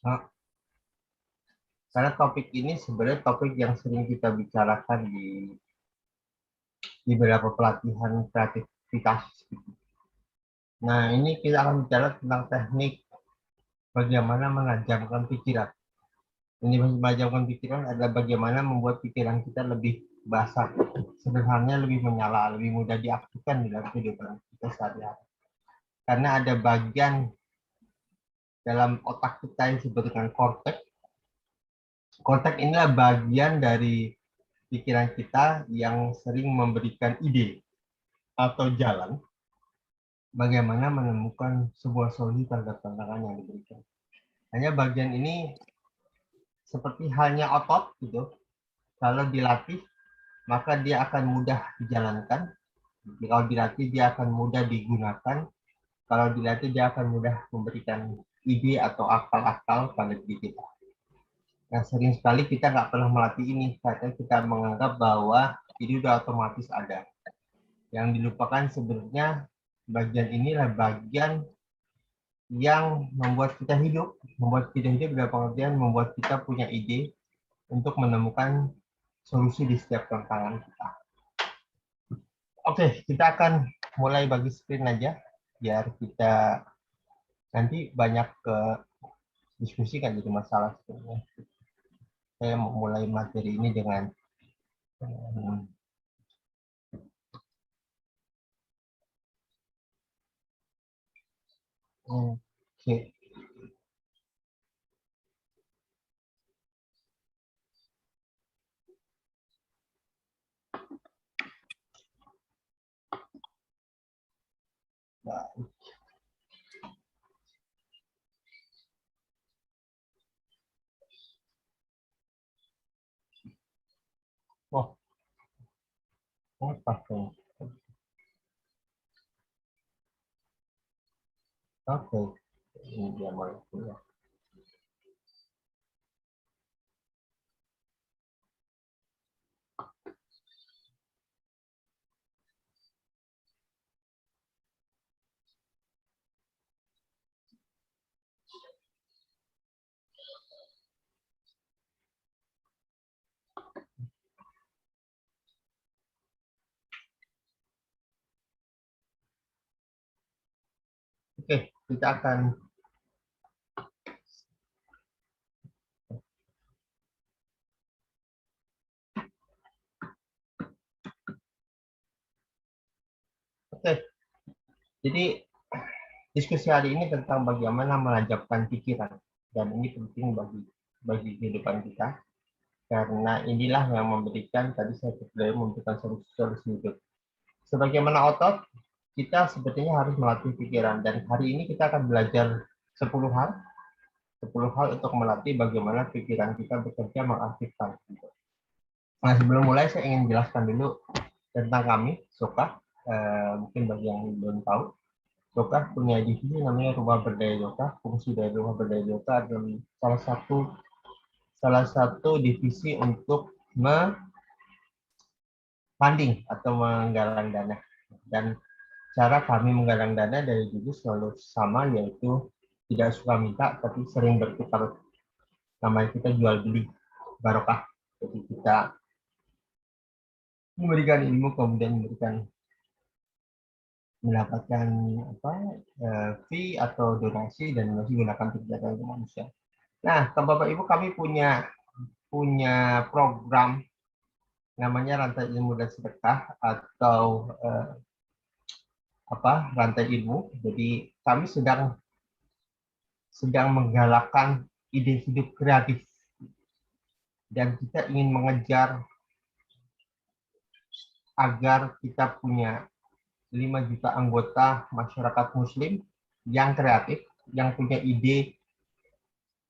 Nah, karena topik ini sebenarnya topik yang sering kita bicarakan di beberapa pelatihan kreativitas. Nah, ini kita akan bicara tentang teknik bagaimana menajamkan pikiran. Ini menajamkan pikiran adalah bagaimana membuat pikiran kita lebih basah, sederhananya lebih menyala, lebih mudah diaktifkan di dalam kehidupan kita sehari-hari. Karena ada bagian dalam otak kita yang disebut dengan korteks. Korteks inilah bagian dari pikiran kita yang sering memberikan ide atau jalan bagaimana menemukan sebuah solusi terhadap tantangan yang diberikan. Hanya bagian ini seperti halnya otot gitu, kalau dilatih maka dia akan mudah dijalankan, kalau dilatih dia akan mudah digunakan, kalau dilatih dia akan mudah memberikan ide atau akal-akal pada diri kita. Nah, sering sekali kita nggak pernah melatih ini karena kita menganggap bahwa ini sudah otomatis ada. Yang dilupakan sebenarnya bagian inilah bagian yang membuat kita hidup dalam pengertian membuat kita punya ide untuk menemukan solusi di setiap tantangan kita. Oke, kita akan mulai bagi screen aja biar kita nanti banyak ke diskusi kan jadi masalah sebenarnya. Saya mau mulai materi ini dengan oke. Baik. Oh, pakai. Oke, ini dia mulai. Oke, kita akan oke. Jadi diskusi hari ini tentang bagaimana menajamkan pikiran dan ini penting bagi kehidupan kita karena inilah yang memberikan tadi saya sudah memberikan solusi hidup. Sebagaimana otot, kita sepertinya harus melatih pikiran dan hari ini kita akan belajar 10 hal 10 hal untuk melatih bagaimana pikiran kita bekerja mengaktifkan. Nah, sebelum mulai saya ingin jelaskan dulu tentang kami, Soka. Mungkin bagi yang belum tahu, Soka punya divisi namanya Rumah Berdaya Soka. Fungsi dari Rumah Berdaya Soka adalah salah satu divisi untuk funding atau menggalang dana. Dan cara kami menggalang dana dari dulu selalu sama, yaitu tidak suka minta, tapi sering bertukar. Namanya kita jual beli barokah. Jadi kita memberikan ilmu, kemudian mendapatkan fee atau donasi dan masih gunakan kegiatan kemanusiaan. Nah, Bapak Ibu kami punya program namanya Rantai Ilmu dan Sedekah atau rantai ilmu. Jadi kami sedang menggalakkan ide hidup kreatif dan kita ingin mengejar agar kita punya 5 juta anggota masyarakat muslim yang kreatif, yang punya ide,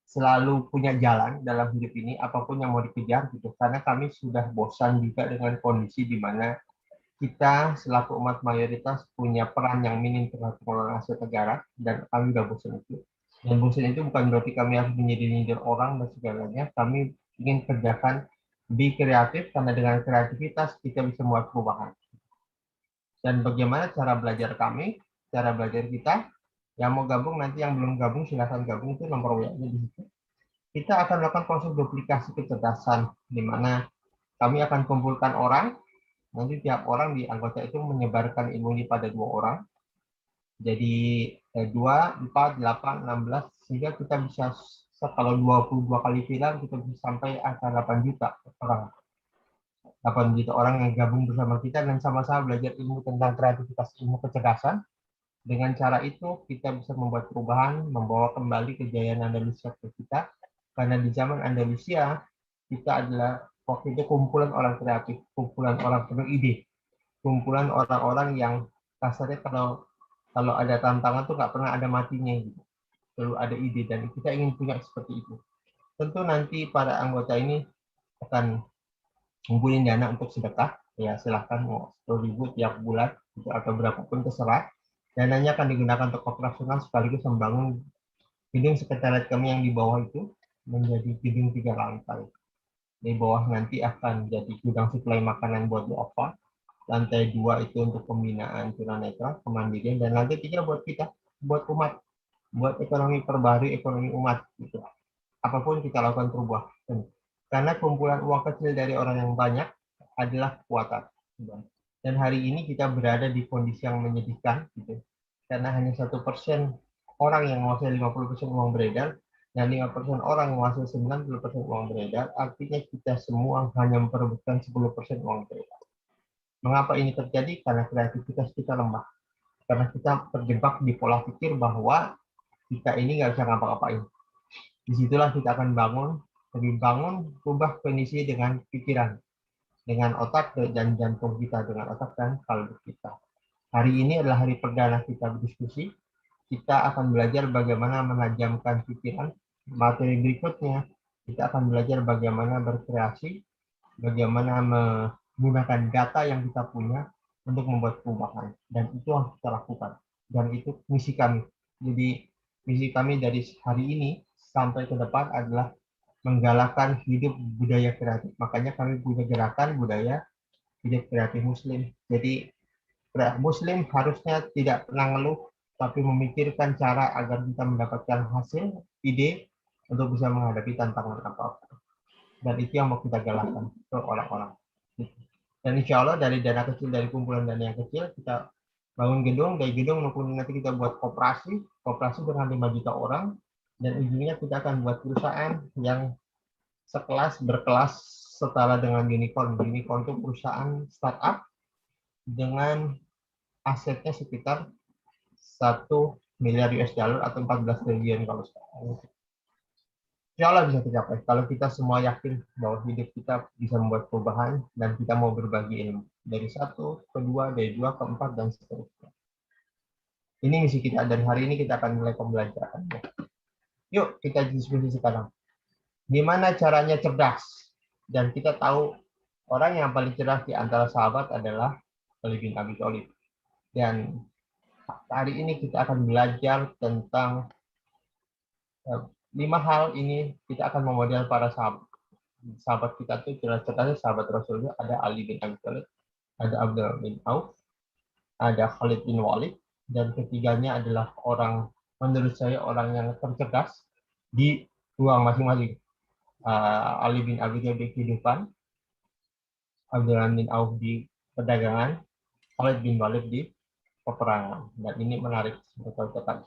selalu punya jalan dalam hidup ini, apapun yang mau dikejar gitu. Karena kami sudah bosan juga dengan kondisi di mana kita selaku umat mayoritas punya peran yang minim terhadap pengelolaan aset negara, dan kami sudah bosan itu. Dan bosan itu bukan berarti kami harus menyindir orang dan segalanya. Kami ingin kerjakan be kreatif, karena dengan kreativitas kita bisa membuat perubahan. Dan bagaimana cara belajar kami, cara belajar kita, yang mau gabung nanti, yang belum gabung silahkan gabung, itu nomor WA-nya di situ. kita akan melakukan proses duplikasi kecerdasan, di mana kami akan kumpulkan orang, nanti tiap orang di anggota itu menyebarkan ilmu ini pada 2 orang. Jadi 2, 4, 8, 16, sehingga kita bisa, kalau 22 kali film, kita bisa sampai angka 8 juta orang. 8 juta orang yang gabung bersama kita dan sama-sama belajar ilmu tentang kreativitas, ilmu kecerdasan. Dengan cara itu, kita bisa membuat perubahan, membawa kembali kejayaan Andalusia ke kita. Karena di zaman Andalusia, kita adalah waktu itu kumpulan orang kreatif, kumpulan orang penuh ide, kumpulan orang-orang yang kasarnya kalau ada tantangan tuh nggak pernah ada matinya gitu. Selalu ada ide dan kita ingin punya seperti itu. Tentu nanti para anggota ini akan ngumpulin dana untuk sedekah, ya silahkan mau 10.000 tiap bulan gitu, atau berapapun terserah. Dananya akan digunakan untuk operasional sekaligus membangun gedung sekretariat kami yang di bawah itu menjadi gedung 3 lantai. Di bawah nanti akan jadi gudang suplai makanan buat duafa. Lantai 2 itu untuk pembinaan tunanetra, kemandirian, dan lantai 3 buat kita, buat umat, buat ekonomi perbaharui ekonomi umat gitu. Apapun kita lakukan perubahan. Karena kumpulan uang kecil dari orang yang banyak adalah kekuatan. Dan hari ini kita berada di kondisi yang menyedihkan, gitu. Karena hanya 1% orang yang menguasai 50% uang beredar, dan 5% orang yang menguasai 90% uang beredar, artinya kita semua hanya memperebutkan 10% uang beredar. Mengapa ini terjadi? Karena kreativitas kita lemah. Karena kita terjebak di pola pikir bahwa kita ini nggak bisa ngapa-ngapain. Disitulah kita akan bangun ubah kondisi dengan pikiran, dengan otak dan jantung kita, dengan otak dan kalbu kita. Hari ini adalah hari perdana kita berdiskusi. Kita akan belajar bagaimana menajamkan pikiran. Materi berikutnya, kita akan belajar bagaimana berkreasi, bagaimana menggunakan data yang kita punya untuk membuat perubahan. Dan itu harus kita lakukan. Dan itu misi kami. Jadi misi kami dari hari ini sampai ke depan adalah menggalakkan hidup budaya kreatif. Makanya kami punya gerakan budaya hidup kreatif Muslim. Jadi Muslim harusnya tidak pernah ngeluh, tapi memikirkan cara agar kita mendapatkan hasil, ide, untuk bisa menghadapi tantangan apa-apa. Dan itu yang mau kita galakkan ke orang-orang. Dan insya Allah dari dana kecil, dari kumpulan dana yang kecil, kita bangun gedung, dari gedung nanti kita buat koperasi dengan 5 juta orang, dan ujungnya kita akan buat perusahaan yang berkelas setara dengan unicorn. Unicorn itu perusahaan startup dengan asetnya sekitar 1 miliar US dollar atau 14 triliun kalau sekarang. Insya Allah bisa tercapai kalau kita semua yakin bahwa hidup kita bisa membuat perubahan dan kita mau berbagi ilmu dari 1 ke 2, dari 2 ke 4 dan seterusnya. Ini misi kita dan hari ini kita akan mulai pembelajaran. Yuk kita diskusi sekarang. Gimana caranya cerdas? Dan kita tahu orang yang paling cerdas di antara sahabat adalah Ali bin Abi Thalib. Dan hari ini kita akan belajar tentang 5 hal ini. Kita akan memodel para sahabat kita itu cerdas-cerdasnya sahabat Rasulullah. Ada Ali bin Abi Thalib, ada Abdullah bin Auf, ada Khalid bin Walid, dan ketiganya adalah orang, menurut saya orang yang tercerdas di ruang masing-masing. Ali bin Abi Thalib di kehidupan, Abdullah bin Auf di perdagangan, Khalid bin Walid di peperangan. Dan ini menarik betul-betul.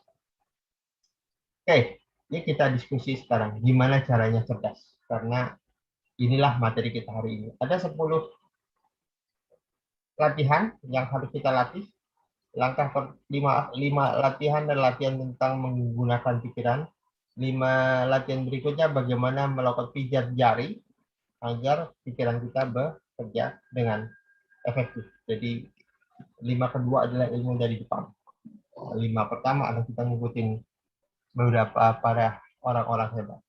Oke, ini kita diskusi sekarang. Gimana caranya cerdas? Karena inilah materi kita hari ini. Ada 10 latihan yang harus kita latih. Langkah 5 latihan dan latihan tentang menggunakan pikiran. 5 latihan berikutnya bagaimana melakukan pijat jari agar pikiran kita bekerja dengan efektif. Jadi 5 kedua adalah ilmu dari Jepang. 5 pertama adalah kita ngikutin beberapa para orang-orang hebat.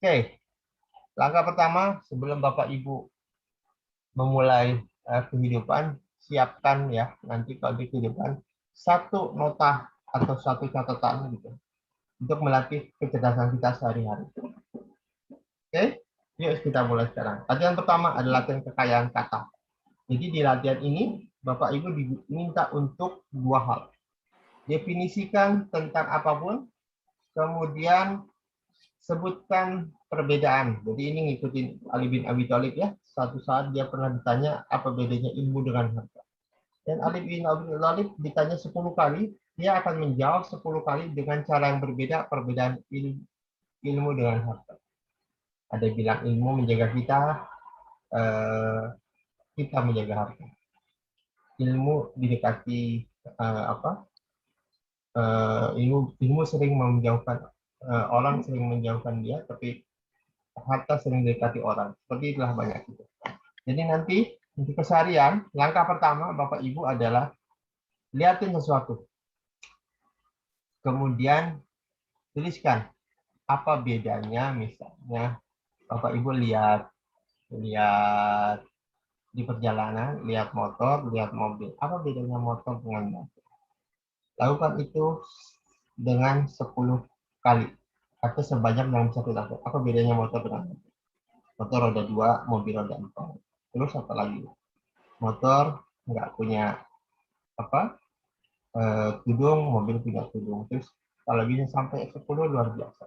Oke, langkah pertama sebelum Bapak Ibu memulai kehidupan, siapkan ya nanti kalau di kehidupan 1 nota atau 1 catatan gitu untuk melatih kecerdasan kita sehari-hari. Oke, yuk kita mulai sekarang. Latihan pertama adalah latihan kekayaan kata. Jadi di latihan ini Bapak Ibu diminta untuk 2 hal. Definisikan tentang apapun, kemudian sebutkan perbedaan. Jadi ini ngikutin Ali bin Abi Thalib ya. Suatu saat dia pernah ditanya apa bedanya ilmu dengan harta. Dan Ali bin Abi Thalib ditanya 10 kali, dia akan menjawab 10 kali dengan cara yang berbeda perbedaan ilmu dengan harta. Ada yang bilang ilmu menjaga kita, kita menjaga harta. Ilmu didekati ilmu sering menjauhkan orang sering menjauhkan dia, tapi harta sering mendekati orang. Seperti itulah banyak itu. Jadi nanti untuk keseharian, langkah pertama Bapak Ibu adalah lihatin sesuatu. Kemudian tuliskan apa bedanya, misalnya Bapak Ibu lihat di perjalanan, lihat motor, lihat mobil. Apa bedanya motor dengan mobil? Lakukan itu dengan 10 kali atau sebanyak yang bisa dilakukan. Apa bedanya motor dengan mobil? Motor roda 2, mobil roda 4. Terus apa lagi? Motor nggak punya tudung, mobil punya tudung. Terus kalau bisa sampai 10 luar biasa.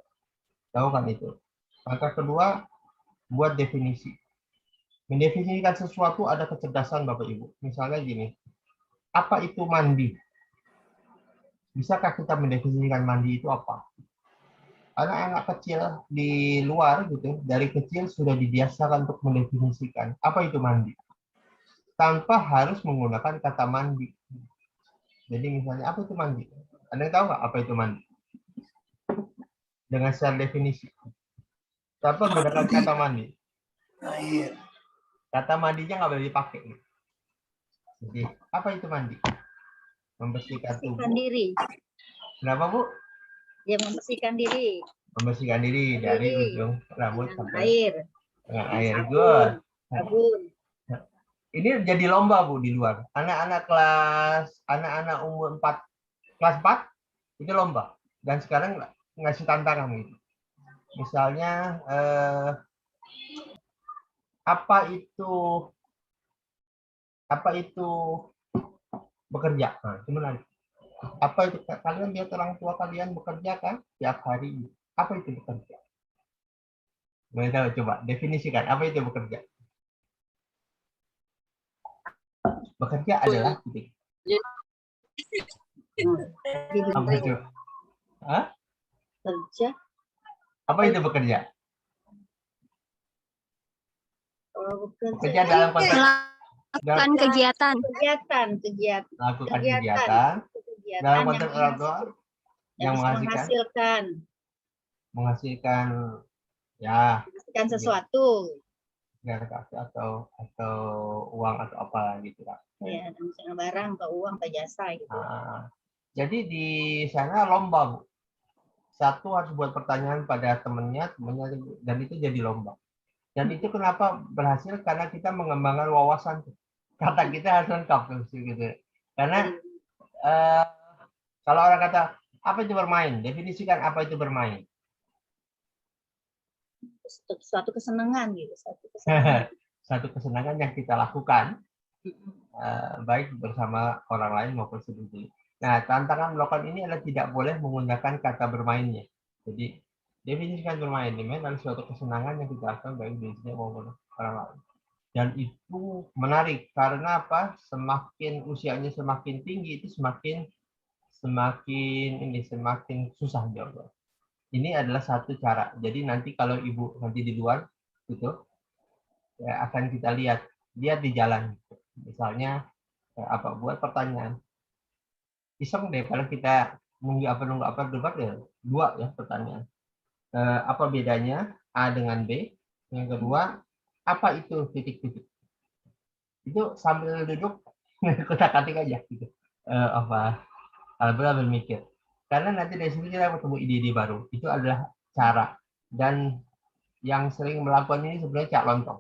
Lakukan itu. Langkah kedua, buat definisi. Mendefinisikan sesuatu ada kecerdasan Bapak Ibu. Misalnya gini, apa itu mandi? Bisakah kita mendefinisikan mandi itu apa? Anak-anak kecil di luar gitu, dari kecil sudah dibiasakan untuk mendefinisikan apa itu mandi, tanpa harus menggunakan kata mandi. Jadi misalnya apa itu mandi? Anda tahu nggak apa itu mandi? Dengan secara definisi. Tanpa menggunakan kata mandi. Kata mandinya nggak boleh dipakai. Jadi apa itu mandi? Membersihkan tubuh. Diri. Kenapa Bu? Ya membersihkan diri. Membersihkan diri dari ujung rambut sampai air. Dengan air. Good. Sabun. Ini jadi lomba Bu di luar. Anak-anak umur 4 kelas 4 itu lomba. Dan sekarang ngasih tantangan gitu. Misalnya apa itu bekerja? Nah, itu menarik. Apa itu kalian lihat orang tua kalian bekerja kan tiap hari? Apa itu bekerja? Boleh tahu coba definisikan apa itu bekerja? Bekerja adalah titik. Apa itu? Hah? Kerja. Apa itu bekerja? Bekerja dalam konteks lakukan kegiatan. Lakukan kegiatan dalam konteks orang tua yang menghasilkan ya sesuatu. Atau uang atau apa gitu kan. Ya, misalnya barang atau uang atau jasa gitu. Nah, jadi di sana lomba Bu. Satu harus buat pertanyaan pada temennya dan itu jadi lomba. Dan itu kenapa berhasil? Karena kita mengembangkan wawasan. Kata kita harus lengkap gitu. Karena kalau orang kata apa itu bermain, definisikan apa itu bermain. Suatu kesenangan gitu. Satu kesenangan yang kita lakukan baik bersama orang lain maupun sendiri. Nah, tantangan melakukan ini adalah tidak boleh menggunakan kata bermainnya. Jadi definisikan bermain. Bermain adalah suatu kesenangan yang kita lakukan baik dirinya maupun orang lain. Dan itu menarik karena apa? Semakin usianya semakin tinggi itu semakin susah jawab. Ini adalah satu cara. Jadi nanti kalau ibu nanti di luar gitu ya akan kita lihat di jalan. Misalnya buat pertanyaan. Iseng deh kalau kita nunggu apa debat ya 2 ya pertanyaan. Apa bedanya A dengan B? Yang kedua, apa itu titik-titik? Itu sambil duduk kotak-katik aja gitu. Alhamdulillah bermikir. Karena nanti dari sini kita ketemu ide-ide baru. Itu adalah cara. Dan yang sering melakukan ini sebenarnya Cak Lontong.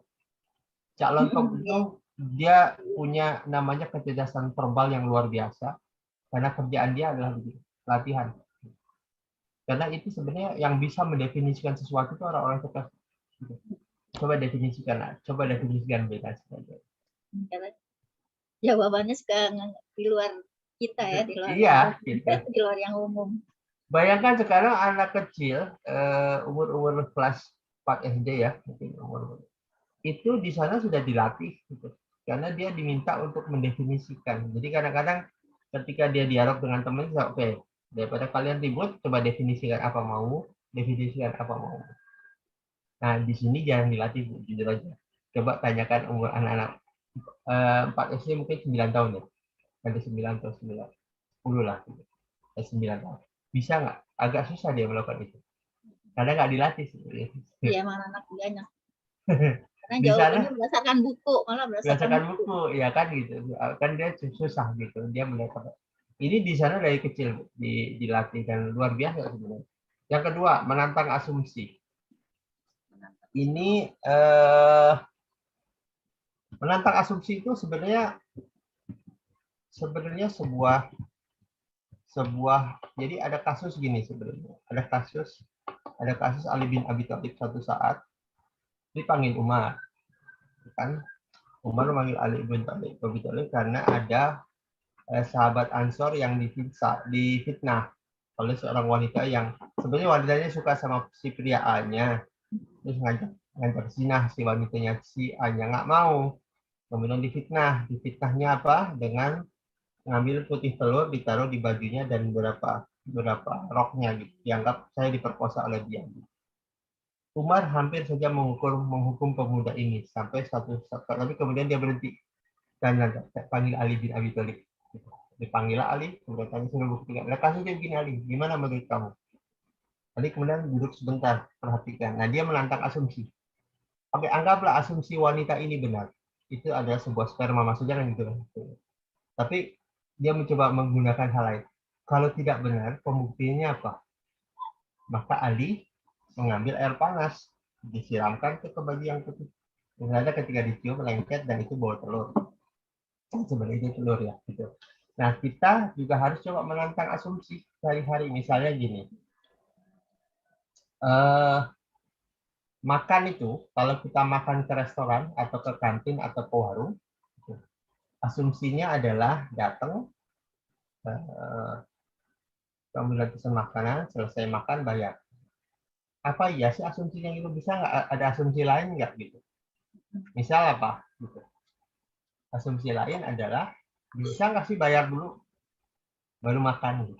Cak Lontong itu dia punya namanya kecerdasan verbal yang luar biasa. Karena kerjaan dia adalah latihan. Karena itu sebenarnya yang bisa mendefinisikan sesuatu itu orang-orang cerdas. Coba definisikan beda saja. Jawabannya sekarang di luar kita ya, di luar iya, gitu. Di luar yang umum. Bayangkan sekarang anak kecil umur-umur kelas 4 SD ya, mungkin itu di sana sudah dilatih gitu. Karena dia diminta untuk mendefinisikan. Jadi kadang-kadang ketika dia dialog dengan teman, oke, daripada kalian ribut, coba definisikan apa mau, definisikan apa mau. Nah, di sini jarang dilatih, Bu, jujur aja. Coba tanyakan umur anak-anak 4 SD mungkin 9 tahun ya. Ada 9 atau 9, 10 lah. 9 tahun. Bisa nggak? Agak susah dia melakukan itu. Karena nggak dilatih sebenarnya. Iya, mana anak dianya. Karena Di sana jawabannya berdasarkan buku, malah berdasarkan berdasarkan buku. buku, ya kan gitu. Kan dia susah gitu. Dia melihat ini di sana dari kecil dilatih dan luar biasa sebenarnya. Yang kedua, menantang asumsi. Ini menantang asumsi itu sebenarnya sebuah jadi ada kasus gini sebenarnya. Ada kasus Ali bin Abi Thalib satu saat dipanggil Umar, kan? Umar memanggil Ali bin Abi Thalib karena ada sahabat Ansor yang difitnah oleh seorang wanita yang sebenarnya wanitanya suka sama si pria A-nya, terus ngajak zina si wanitanya si A-nya nggak mau, kemudian difitnahnya apa dengan ngambil putih telur ditaruh di bajunya dan beberapa roknya gitu, dianggap saya diperkosa oleh dia. Umar hampir saja menghukum pemuda ini sampai tapi kemudian dia berhenti dan panggil Ali bin Abi Thalib. Dipanggil Ali, kemudian tanya suruh buktikan. Nah, kasusnya begini Ali, gimana menurut kamu? Ali kemudian duduk sebentar, perhatikan. Nah, dia menantang asumsi. Oke, anggaplah asumsi wanita ini benar. Itu adalah sebuah sperma, maksudnya kan gitu. Tapi dia mencoba menggunakan hal lain. Kalau tidak benar, pembuktiannya apa? Maka Ali mengambil air panas, disiramkan ke baju yang putih. Ternyata ketika dicium lengket dan itu bau telur. Sebenarnya itu telur ya. Gitu. Nah, kita juga harus coba menantang asumsi sehari-hari. Misalnya gini, makan itu, kalau kita makan ke restoran atau ke kantin atau ke warung, asumsinya adalah datang, kemudian pesan makanan, selesai makan, bayar. Apa iya sih asumsinya itu? Bisa nggak ada asumsi lain nggak gitu? Misal apa? Gitu. Asumsi lain adalah, bisa nggak sih bayar dulu, baru makan?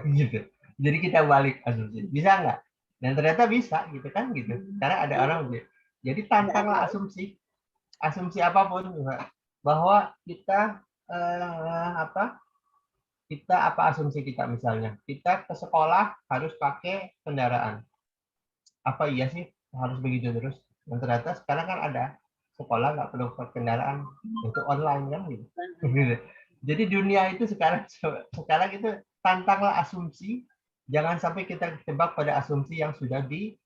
Gitu. Jadi kita balik asumsi. Bisa nggak? Dan ternyata bisa gitu kan gitu. Karena ada orang gitu. Jadi tantanglah asumsi. Asumsi apapun bahwa kita apa asumsi kita, misalnya kita ke sekolah harus pakai kendaraan, apa iya sih harus begitu terus? Dan ternyata sekarang kan ada sekolah nggak perlu pakai kendaraan, itu online kan gitu. Jadi dunia itu sekarang itu tantanglah asumsi, jangan sampai kita terjebak pada asumsi yang sudah di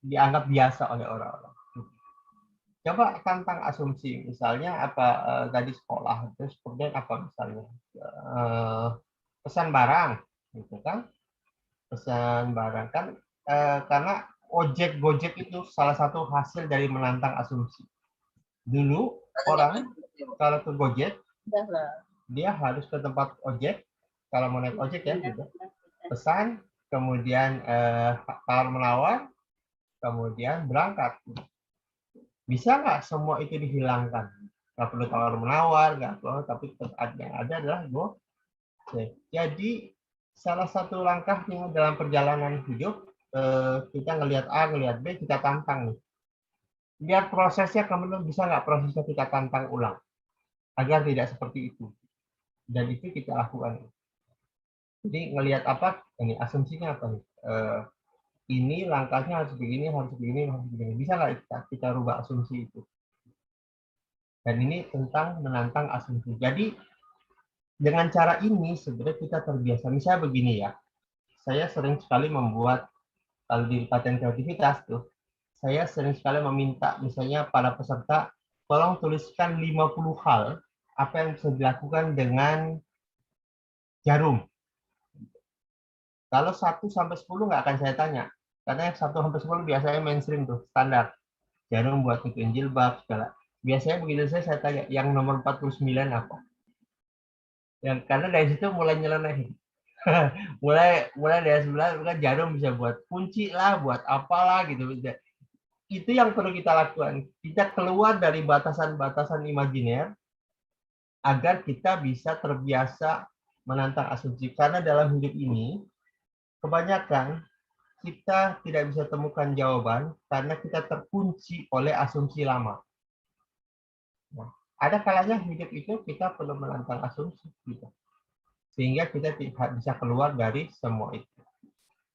dianggap biasa oleh orang-orang. Coba tantang asumsi, misalnya apa tadi sekolah, terus kemudian apa misalnya pesan barang, gitu kan? Pesan barang kan karena Gojek itu salah satu hasil dari menantang asumsi. Dulu orang kalau ke Gojek dia harus ke tempat ojek, kalau mau naik ojek ya, gitu. Pesan, kemudian tawar menawar, kemudian berangkat. Bisa nggak semua itu dihilangkan? Nggak perlu tawar menawar, nggak perlu, tapi yang ada adalah Gojek. Jadi salah satu langkahnya dalam perjalanan hidup, kita ngelihat A, ngelihat B, kita tantang nih. Biar prosesnya kemudian bisa nggak prosesnya kita tantang ulang, agar tidak seperti itu. Dan itu kita lakukan. Jadi ngelihat apa, ini asumsinya apa nih? Ini langkahnya harus begini, harus begini, harus begini. Bisa nggak kita rubah asumsi itu? Dan ini tentang menantang asumsi. Jadi dengan cara ini sebenarnya kita terbiasa. Misalnya begini ya, saya sering sekali membuat, kalau di paten kreativitas tuh, saya sering sekali meminta misalnya para peserta, tolong tuliskan 50 hal apa yang bisa dilakukan dengan jarum. Kalau 1 sampai 10 nggak akan saya tanya, karena 1 sampai 10 biasanya mainstream tuh, standar. Jarum buat bikin jilbab, segala. Biasanya begitu saya tanya, yang nomor 49 apa? Karena dari situ mulai nyeleneh. mulai dari sebelah kan jarum bisa buat kunci lah, buat apalah gitu. Itu yang perlu kita lakukan. Kita keluar dari batasan-batasan imajiner agar kita bisa terbiasa menantang asumsi. Karena dalam hidup ini kebanyakan kita tidak bisa temukan jawaban karena kita terkunci oleh asumsi lama. Nah, ada kalanya hidup itu kita perlu menantang asumsi kita, sehingga kita tidak bisa keluar dari semua itu.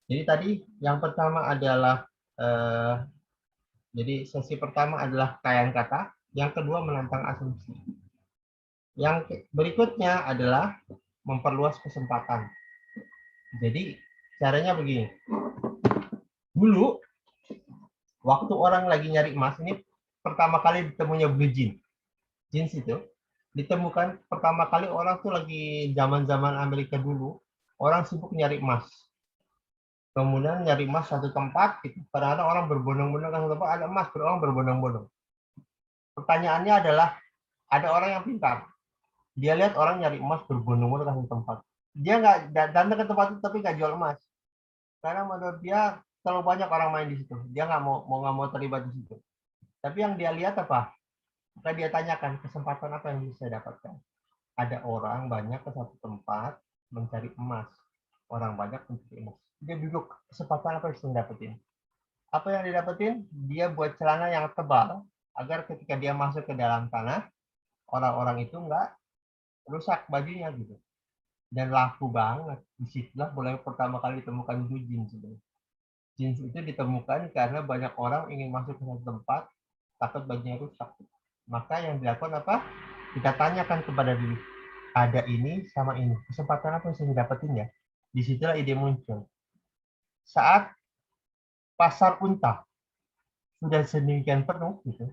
Jadi tadi yang pertama adalah jadi sesi pertama adalah kayaan kata, yang kedua menantang asumsi. Yang berikutnya adalah memperluas kesempatan. Jadi caranya begini. Dulu waktu orang lagi nyari emas ini pertama kali ditemunya blue jeans. Jeans itu ditemukan pertama kali orang tuh lagi zaman-zaman Amerika dulu, orang sibuk nyari emas. Kemudian nyari emas satu tempat, gitu. Kadang-kadang orang berbondong-bondong ke satu tempat, ada emas, orang berbondong-bondong. Pertanyaannya adalah, ada orang yang pintar. Dia lihat orang nyari emas berbondong-bondong ke satu tempat. Dia nggak datang ke tempat itu tapi nggak jual emas. Karena menurut dia terlalu banyak orang main di situ. Dia nggak mau terlibat di situ. Tapi yang dia lihat apa? Maka dia tanyakan, kesempatan apa yang bisa saya dapatkan? Ada orang banyak ke satu tempat mencari emas. Orang banyak mencari emas. Dia duduk, kesempatan apa yang bisa dapetin? Apa yang didapetin? Dia buat celana yang tebal agar ketika dia masuk ke dalam tanah, orang-orang itu nggak rusak bajunya gitu. Dan laku banget. Disitulah mulai pertama kali ditemukan jeans. Jeans itu ditemukan karena banyak orang ingin masuk ke satu tempat, takut bajunya rusak. Maka yang dilakukan apa? Kita tanyakan kepada diri, ada ini sama ini. Kesempatan apa yang saya dapetin ya? Disitulah ide muncul. Saat pasar unta sudah sedemikian penuh, gitu,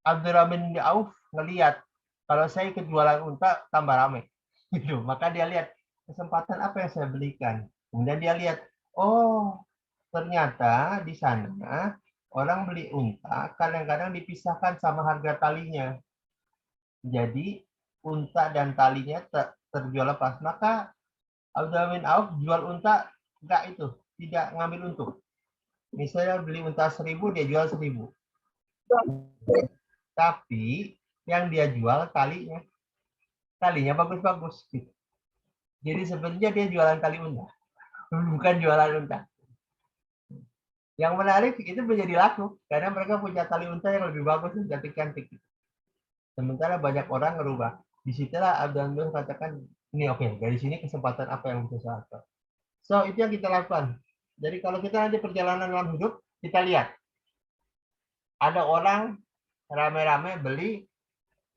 Abdurrahman bin Auf ngelihat kalau saya ikut jualan unta tambah ramai, gitu. Maka dia lihat kesempatan apa yang saya belikan. Kemudian dia lihat, oh ternyata di sana orang beli unta kadang-kadang dipisahkan sama harga talinya. Jadi unta dan talinya terjual lepas. Maka Abdurrahman bin Auf jual unta enggak itu, tidak ngambil untung. Misalnya beli unta 1.000, dia jual 1.000. Tapi yang dia jual talinya. Talinya bagus-bagus. Jadi sebenarnya dia jualan tali unta, bukan jualan unta. Yang menarik itu menjadi laku karena mereka punya tali unta yang lebih bagus dan cantik-cantik. Sementara banyak orang ngerubah. Disitulah Abdurrahman katakan, ini oke, dari sini kesempatan apa yang bisa saya lakukan. So, itu yang kita lakukan. Jadi kalau kita nanti perjalanan dalam hidup, kita lihat. Ada orang rame-rame beli,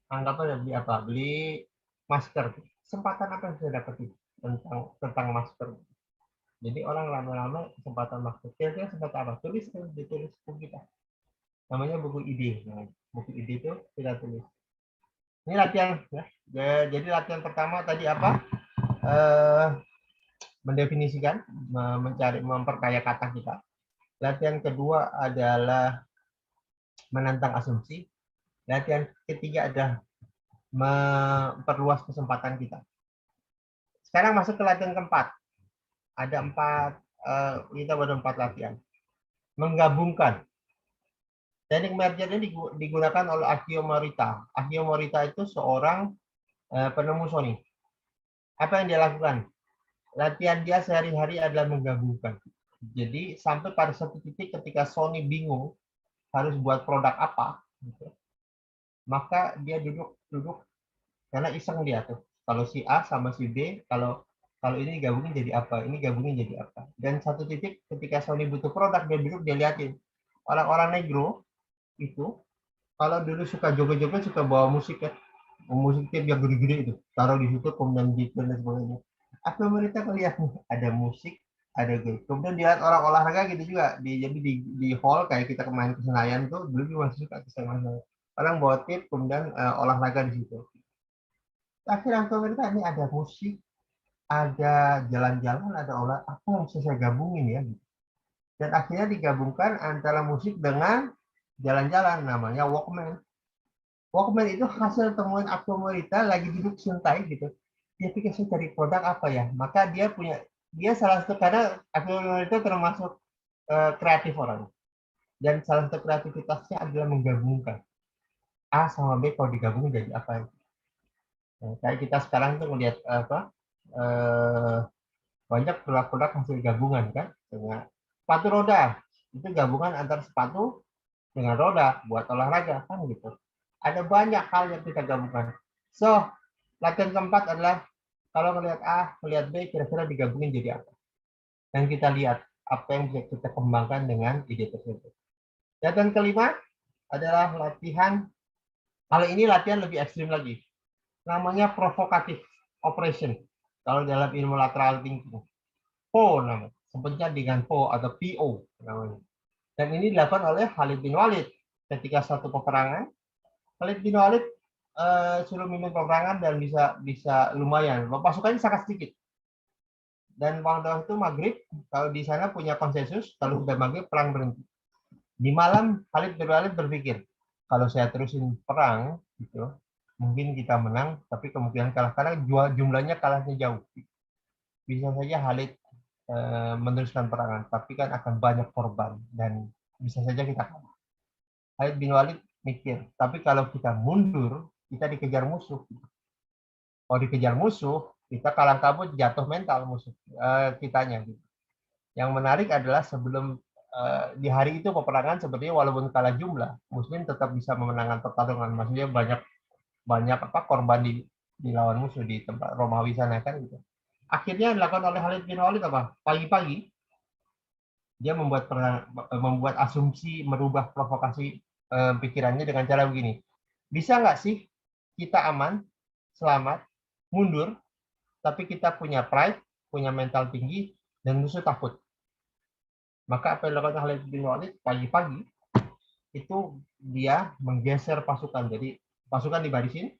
anggapnya beli apa? Beli masker. Kesempatan apa yang saya dapetin tentang masker? Jadi orang rame-rame kesempatan masker. Kira-kira kesempatan apa? Tulis, ditulis buku kita. Namanya buku ide. Nah, buku ide itu kita tulis. Ini latihan. Ya. Jadi latihan pertama tadi apa? Mendefinisikan, mencari, memperkaya kata kita. Latihan kedua adalah menantang asumsi. Latihan ketiga adalah memperluas kesempatan kita. Sekarang masuk ke latihan keempat. Ada 4, kita baru 4 latihan. Menggabungkan. Teknik merger ini digunakan oleh Akio Morita. Akio Morita itu seorang penemu Sony. Apa yang dia lakukan? Latihan dia sehari-hari adalah menggabungkan. Jadi sampai pada satu titik ketika Sony bingung harus buat produk apa, gitu, maka dia duduk karena iseng dia tuh. Kalau si A sama si B, kalau ini gabungin jadi apa, ini gabungin jadi apa. Dan satu titik ketika Sony butuh produk, dia duduk, dia liatin. Orang-orang negro itu kalau dulu suka joget-joget, suka bawa musik ya, musik tape yang gede-gede itu, taruh di situ, kemudian gitu dan sebagainya. Apa mereka melihat ada musik, ada game. Kemudian dilihat orang olahraga gitu juga, jadi di hall kayak kita kemarin ke Senayan tuh, dulu juga masih suka ke Senayan. Orang bawa tape, kemudian olahraga di situ. Akhirnya pemerintah ini ada musik, ada jalan-jalan, ada olahraga, apa yang bisa saya gabungin ya? Dan akhirnya digabungkan antara musik dengan jalan-jalan, namanya Walkman. Walkman itu hasil temuan Akio Morita lagi duduk santai gitu. dia pikir saya cari produk apa ya, maka dia salah satu, karena aku itu termasuk kreatif orang, dan salah satu kreativitasnya adalah menggabungkan A sama B, kalau digabungin jadi apa. Nah, kayak kita sekarang tuh melihat banyak produk-produk hasil gabungan kan, dengan sepatu roda, itu gabungan antara sepatu dengan roda buat olahraga kan gitu. Ada banyak hal yang kita gabungkan. So, latihan keempat adalah kalau melihat A, melihat B, kira-kira digabungin jadi apa. Dan kita lihat apa yang bisa kita kembangkan dengan ide tersebut. Dan kelima adalah latihan, kalau ini latihan lebih ekstrim lagi. Namanya provocative operation. Kalau dalam ilmu lateral thinking. PO namanya. Sebutnya dengan PO atau PO namanya. Dan ini dilakukan oleh Khalid bin Walid. Ketika satu peperangan, Khalid bin Walid suruh mimpin peperangan dan bisa lumayan. Pasukannya sangat sedikit. Dan waktu itu maghrib, kalau di sana punya konsensus, kalau sudah maghrib perang berhenti. Di malam Khalid bin Walid berpikir, kalau saya terusin perang, gitu, mungkin kita menang, tapi kemungkinan kalah karena jumlahnya kalahnya jauh. Bisa saja Khalid meneruskan perangan, tapi kan akan banyak korban dan bisa saja kita kalah. Khalid bin Walid mikir, tapi kalau kita mundur, kita dikejar musuh. Kalau dikejar musuh, kita kalah kabut, jatuh mental musuh kitanya. Yang menarik adalah sebelum di hari itu peperangan sepertinya walaupun kalah jumlah, Muslim tetap bisa memenangkan pertarungan. Maksudnya banyak korban di lawan musuh di tempat Romawi sana kan gitu. Akhirnya dilakukan oleh Khalid bin Walid apa? Pagi-pagi dia membuat asumsi, merubah provokasi pikirannya dengan cara begini. Bisa nggak sih kita aman, selamat, mundur, tapi kita punya pride, punya mental tinggi, dan musuh takut. Maka apa yang dilakukan Khalid bin Walid pagi-pagi itu dia menggeser pasukan. Jadi pasukan dibarisin,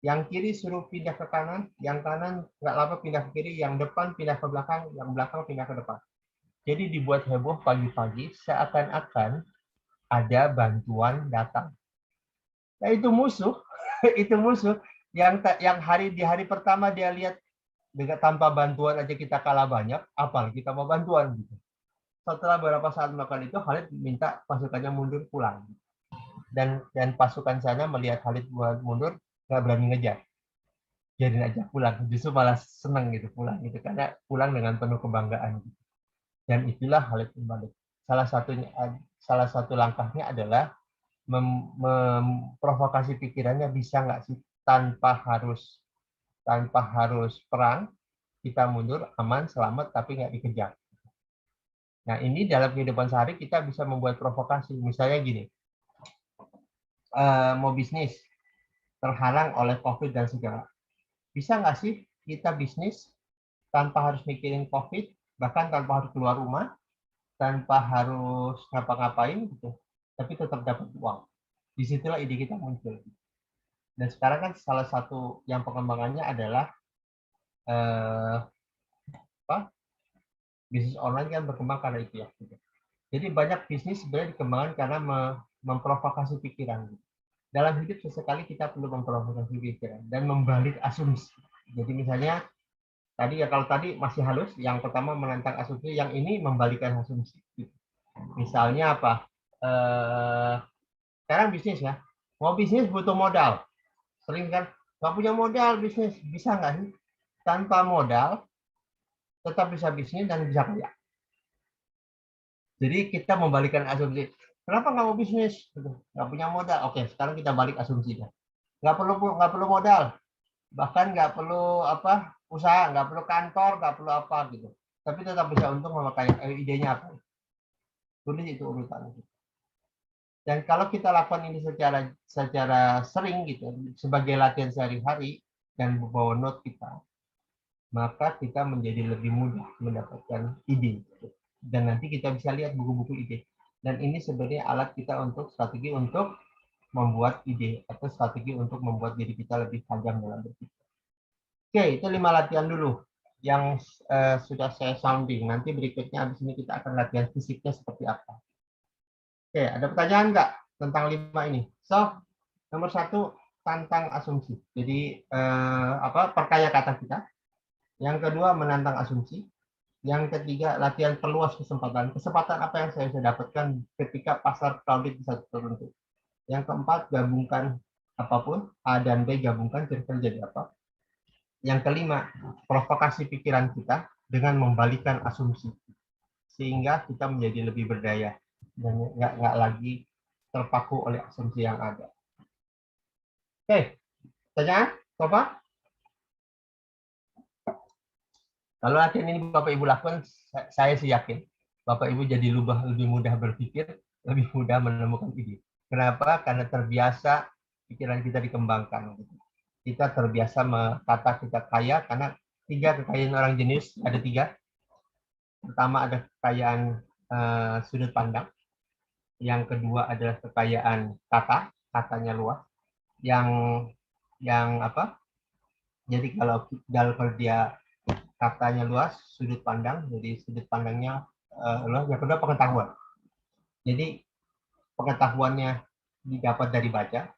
yang kiri suruh pindah ke kanan, yang kanan nggak lama pindah ke kiri, yang depan pindah ke belakang, yang belakang pindah ke depan. Jadi dibuat heboh pagi-pagi seakan-akan ada bantuan datang. Nah itu musuh, itu musuh yang di hari pertama dia lihat dengan tanpa bantuan aja kita kalah banyak, apalagi kita mau bantuan gitu. Setelah beberapa saat melakukan itu, Khalid minta pasukannya mundur pulang. Dan pasukan sana melihat Khalid mundur, nggak berani ngejar. Jadi aja pulang, justru malah seneng gitu pulang gitu karena pulang dengan penuh kebanggaan. Dan itulah Khalid bin Walid. Salah satu langkahnya adalah memprovokasi pikirannya, bisa nggak sih tanpa harus perang, kita mundur aman selamat tapi nggak dikejar. Nah, ini dalam kehidupan sehari kita bisa membuat provokasi. Misalnya gini, mau bisnis, terhalang oleh COVID dan segala. Bisa nggak sih kita bisnis tanpa harus mikirin COVID, bahkan tanpa harus keluar rumah, tanpa harus ngapa-ngapain, gitu, tapi tetap dapat uang. Disitulah ide kita muncul. Dan sekarang kan salah satu yang pengembangannya adalah bisnis online kan berkembang karena itu ya. Jadi banyak bisnis sebenarnya dikembangkan karena memprovokasi pikiran. Dalam hidup sesekali kita perlu memprovokasi pikiran dan membalik asumsi. Jadi misalnya kalau tadi masih halus, yang pertama menentang asumsi, yang ini membalikkan asumsi. Misalnya apa? Sekarang bisnis ya, mau bisnis butuh modal. Sering kan, nggak punya modal bisnis, bisa nggak sih? Tanpa modal, tetap bisa bisnis dan bisa kaya. Jadi kita membalikkan asumsi. Kenapa nggak mau bisnis? Nggak punya modal. Oke, sekarang kita balik asumsinya. Nggak perlu modal, bahkan nggak perlu usaha, nggak perlu kantor, nggak perlu apa gitu. Tapi tetap bisa untung memakai idenya apa. Tulis itu urutan. Dan kalau kita lakukan ini secara sering gitu, sebagai latihan sehari-hari dan membawa note kita, maka kita menjadi lebih mudah mendapatkan ide. Dan nanti kita bisa lihat buku-buku ide. Dan ini sebenarnya alat kita untuk strategi untuk membuat ide atau strategi untuk membuat diri kita lebih tajam dalam berpikir. Oke, itu 5 latihan dulu yang sudah saya sounding. Nanti berikutnya habis ini kita akan latihan fisiknya seperti apa. Oke, ada pertanyaan nggak tentang 5 ini? So, nomor 1, tantang asumsi. Jadi perkaya kata kita. Yang kedua, menantang asumsi. Yang ketiga, latihan perluas kesempatan. Kesempatan apa yang saya bisa dapatkan ketika pasar crowded di satu tertentu. Yang keempat, gabungkan apapun, A dan B gabungkan kira-kira jadi apa. Yang kelima, provokasi pikiran kita dengan membalikan asumsi. Sehingga kita menjadi lebih berdaya. Dan nggak lagi terpaku oleh asumsi yang ada. Oke, pertanyaan? Bapak? Kalau latihan ini Bapak Ibu lakukan, saya sih yakin Bapak Ibu jadi lebih mudah berpikir, lebih mudah menemukan ide. Kenapa? Karena terbiasa pikiran kita dikembangkan. Kita terbiasa kata kita kaya karena 3 kekayaan orang jenius ada 3. Pertama ada kekayaan sudut pandang. Yang kedua adalah kekayaan kata, katanya luas. Yang apa? Jadi kalau dia katanya luas, sudut pandang, jadi sudut pandangnya luas. Yang kedua pengetahuan. Jadi pengetahuannya didapat dari baca,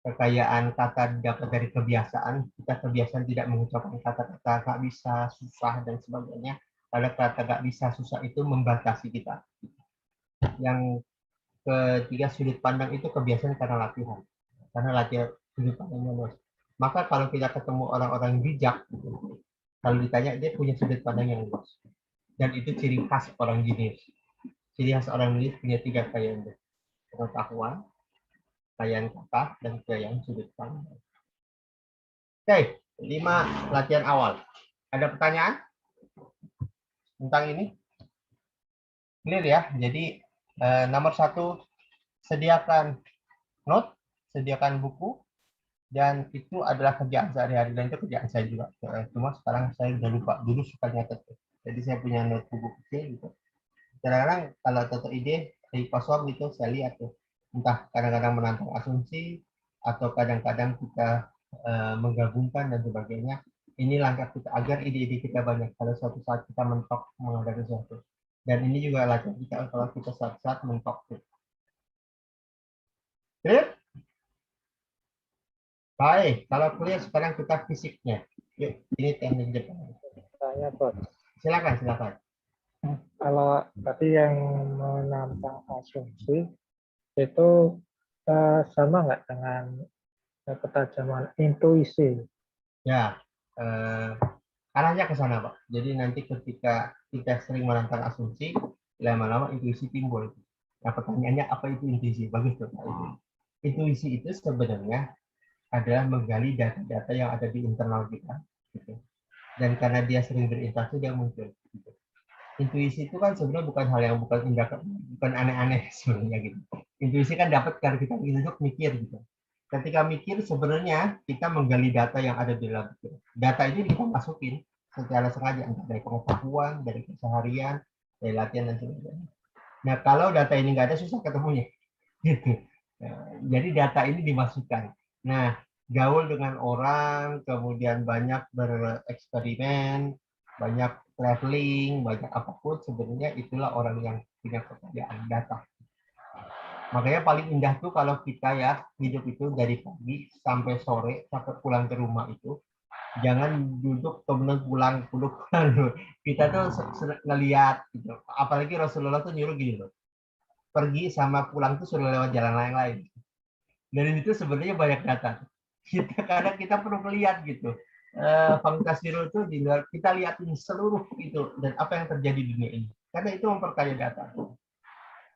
kekayaan kata didapat dari kebiasaan. Kita kebiasaan tidak mengucapkan kata-kata nggak bisa, susah dan sebagainya. Karena kata nggak bisa, susah itu membatasi kita. Yang ketiga sudut pandang itu kebiasaan karena latihan. Karena latihan sudut pandangnya luas. Maka kalau kita ketemu orang-orang bijak, kalau ditanya dia punya sudut pandang yang luas. Dan itu ciri khas orang jenius. Ciri khas orang jenius punya 3 kekayaan. Pengetahuan, kekayaan kata, dan kekayaan sudut pandang. Oke, 5 latihan awal. Ada pertanyaan tentang ini? Clear ya? Jadi nomor 1, sediakan note, sediakan buku, dan itu adalah kerjaan sehari-hari, dan itu kerjaan saya juga. Cuma sekarang saya udah lupa, dulu suka nyatet. Jadi saya punya note buku kecil gitu. Kadang-kadang kalau tetap ide di kosong gitu saya lihat tuh, entah kadang-kadang menantang asumsi atau kadang-kadang kita menggabungkan dan sebagainya. Ini langkah kita agar ide-ide kita banyak kalau suatu saat kita mentok menghadapi sesuatu. Dan ini juga latihan kita kalau kita saat-saat mentok. Clear? Baik, kalau clear sekarang kita fisiknya. Yuk, ini teknik Jepang. Tanya, Bos. Silakan. Kalau tadi yang menantang asumsi itu sama nggak dengan ketajaman intuisi? Ya, arahnya ke sana, Pak. Jadi nanti ketika kita sering menantang asumsi, lama-lama intuisi timbul. Nah, pertanyaannya apa itu intuisi? Bagus tuh, Pak. Intuisi itu sebenarnya adalah menggali data-data yang ada di internal kita. Gitu. Dan karena dia sering berinteraksi, dia muncul. Gitu. Intuisi itu kan sebenarnya bukan hal yang bukan aneh-aneh sebenarnya gitu. Intuisi kan dapat karena kita duduk mikir gitu. Ketika mikir sebenarnya kita menggali data yang ada di dalam pikiran. Data ini kita masukin secara sengaja entah dari pengetahuan, dari keseharian, dari latihan dan sebagainya. Nah kalau data ini nggak ada susah ketemunya, gitu. Jadi data ini dimasukkan. Nah gaul dengan orang, kemudian banyak bereksperimen, banyak traveling, banyak apapun sebenarnya itulah orang yang punya kekayaan data. Makanya paling indah tuh kalau kita ya hidup itu dari pagi sampai sore sampai pulang ke rumah itu jangan duduk kemudian pulang kita tuh ngeliat gitu. Apalagi Rasulullah tuh nyuruh gini loh, pergi sama pulang tuh suruh lewat jalan lain-lain. Dan itu sebenarnya banyak data. Kadang kita perlu melihat gitu. Fantasiru itu di luar kita lihatin seluruh itu dan apa yang terjadi di dunia ini. Karena itu memperkaya data.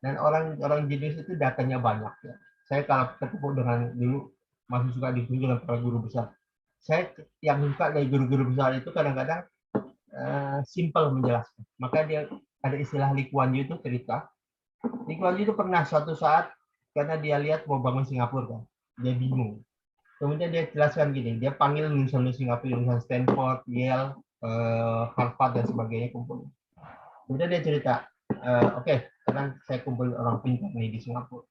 Dan orang jenius itu datanya banyak ya. Saya kalau ketemu dengan dulu masih suka ditunjuk dengan para guru besar. Saya yang suka dari guru-guru besar itu kadang-kadang simple menjelaskan. Maka dia ada istilah Lee Kuan Yew itu cerita. Lee Kuan Yew itu pernah suatu saat karena dia lihat mau bangun Singapura kan, dia bingung. Kemudian dia jelaskan gini, dia panggil lulusan Singapura, lulusan Stanford, Yale, Harvard dan sebagainya kumpul. Kemudian dia cerita, oke, sekarang saya kumpul orang pintar nih di Singapura.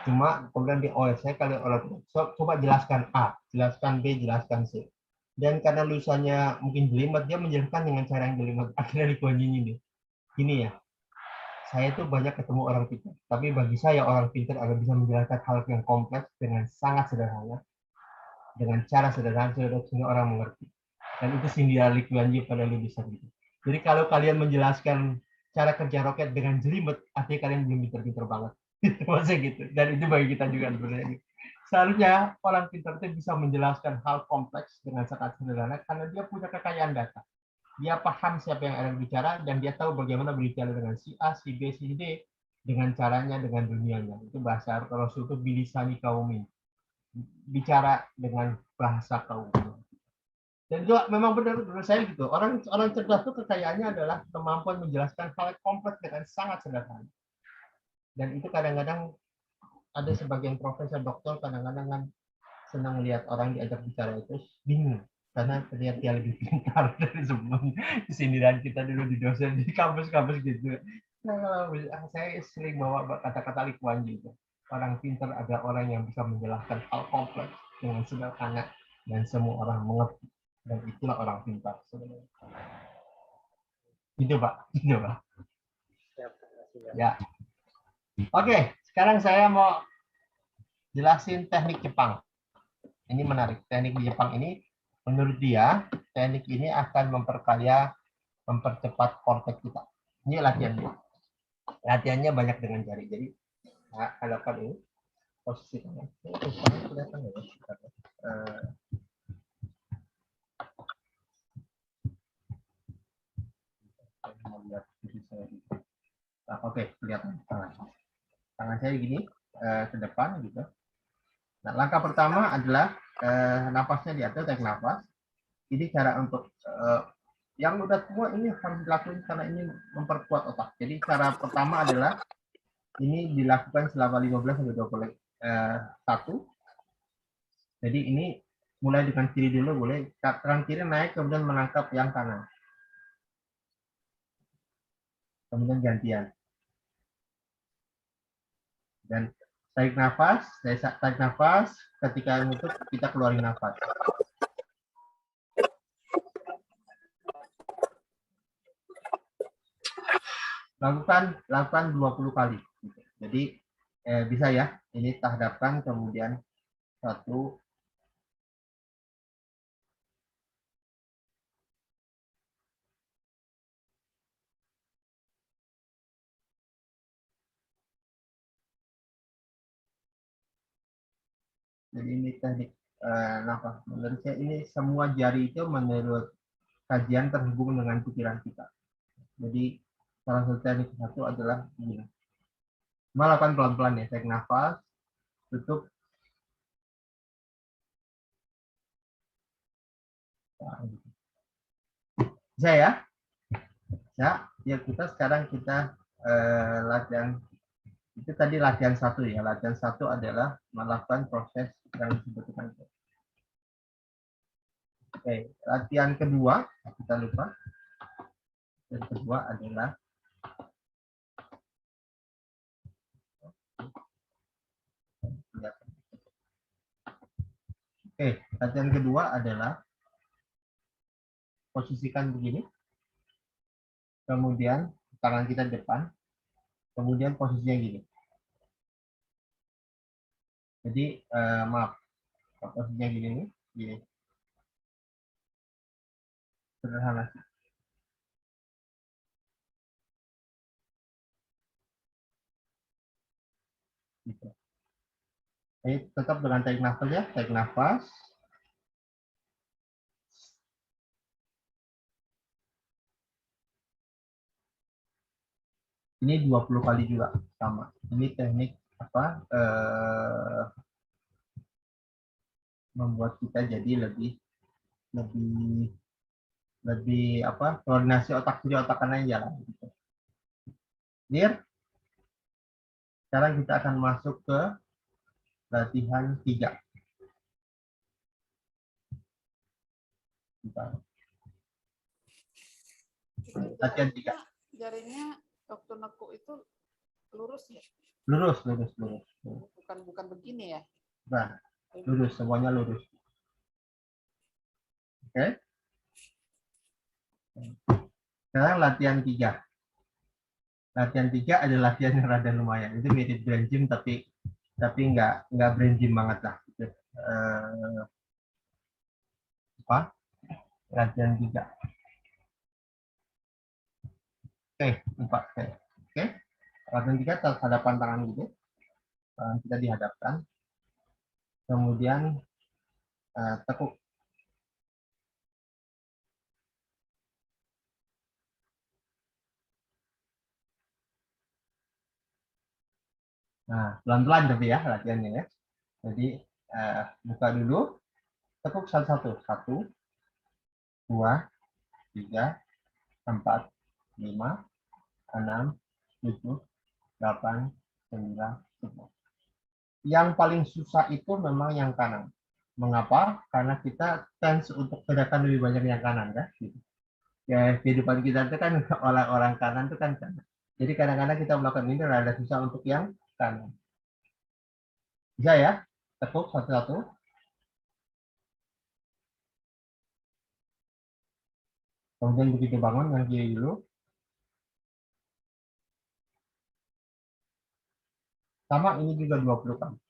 Cuma kemudian saya kalau orang coba jelaskan A, jelaskan B, jelaskan C. Dan karena lulusannya mungkin jelimet, dia menjelaskan dengan cara yang jelimet. Akhirnya dikuanjin ini. Gini ya, saya tuh banyak ketemu orang pintar, tapi bagi saya orang pintar adalah bisa menjelaskan hal yang kompleks dengan sangat sederhana, dengan cara sederhana sehingga orang mengerti. Dan itu sindiran Lee Kuan Yew pada lebih besar gitu. Jadi kalau kalian menjelaskan cara kerja roket dengan jelimet, artinya kalian belum pintar-pintar banget. Maksudnya gitu. Dan itu bagi kita juga sebenarnya. Seharusnya orang pintar itu bisa menjelaskan hal kompleks dengan sangat sederhana karena dia punya kekayaan data. Dia paham siapa yang ada bicara dan dia tahu bagaimana berbicara dengan si A, si B, si D dengan caranya, dengan dunianya. Itu bahasa Rasul itu bilisani kaumin. Bicara dengan bahasa kaum. Dan juga memang benar menurut saya gitu. Orang cerdas itu kekayaannya adalah kemampuan menjelaskan hal kompleks dengan sangat sederhana. Dan itu kadang-kadang ada sebagian profesor doktor kadang-kadang kan senang lihat orang diajak bicara itu bingung karena terlihat dia lebih pintar dari semua sindiran kita dulu di dosen di kampus-kampus gitu. Nah, saya sering bawa kata-kata Lee Kuan Yew. Orang pintar adalah orang yang bisa menjelaskan hal kompleks dengan sederhana dan semua orang mengerti. Dan itulah orang pintar sebenarnya. Itu Pak, itu Pak. Ya. Oke, sekarang saya mau jelasin teknik Jepang. Ini menarik. Teknik di Jepang ini, menurut dia, teknik ini akan memperkaya, mempercepat korteks kita. Ini latihannya. Latihannya banyak dengan jari. Jadi, lakukan ini. Posisi tangan. Kelihatan ya? Nah, oke, kelihatan. Tangan saya gini, ke depan gitu. Nah, langkah pertama adalah nafasnya diatur, tarik nafas. Ini cara untuk yang udah tua ini harus dilakukan karena ini memperkuat otak. Jadi cara pertama adalah ini dilakukan selama 15 sampai 21. Jadi ini mulai dengan kiri dulu boleh. Tangan kiri naik kemudian menangkap yang kanan. Kemudian gantian. Dan tarik nafas, ketika nutup kita keluarin nafas. Lakukan 20 kali. Jadi bisa ya, ini tahdapkan kemudian 1. Jadi ini teknik nafas. Menurut saya ini semua jari itu menurut kajian terhubung dengan pikiran kita. Jadi salah satu teknik satu adalah ini. Melakukan pelan-pelan ya, tarik nafas, tutup. Bisa ya? Ya kita sekarang kita latihan. Itu tadi latihan 1 ya. Latihan 1 adalah melakukan proses yang disebutkan. Oke, latihan kedua kita lupa. Yang kedua adalah latihan kedua adalah posisikan begini. Kemudian tangan kita depan. Kemudian posisinya gini. Jadi maaf, posisinya gini nih, gini. Sederhana. Gitu. Jadi tetap dengan tarik nafas ya, tarik nafas. Ini 20 kali juga sama. Ini teknik apa? Membuat kita jadi lebih apa? Koordinasi otak kiri otak kanan jalan. Gitu. Clear? Sekarang kita akan masuk ke latihan 3. Latihan 3. Jarinya waktu nekuk itu lurus ya? Lurus. Bukan begini ya? Nah, lurus, semuanya lurus. Oke. Sekarang latihan 3. Latihan 3 ada latihan yang rada lumayan. Itu mirip brain gym tapi nggak brain gym banget lah. Gitu. Apa? Latihan 3. Oke, 4. Oke. Latihan 3 terhadapan tangan gitu. Kita dihadapkan. Kemudian tekuk. Nah, pelan-pelan tapi ya latihannya ya. Jadi buka dulu, tekuk satu-satu. 1, 2, 3, 4, 5, 6, 7, 8, 9, 10. Yang paling susah itu memang yang kanan. Mengapa? Karena kita tense untuk gerakan lebih banyak yang kanan kan. Gitu. Ya kehidupan kita itu kan orang-orang kanan itu kan kanan. Jadi kadang-kadang kita melakukan ini rada susah untuk yang kanan. Bisa ya? Tekuk satu-satu. Kemudian begitu bangun yang kiri dulu. Sama ini juga 20 kali.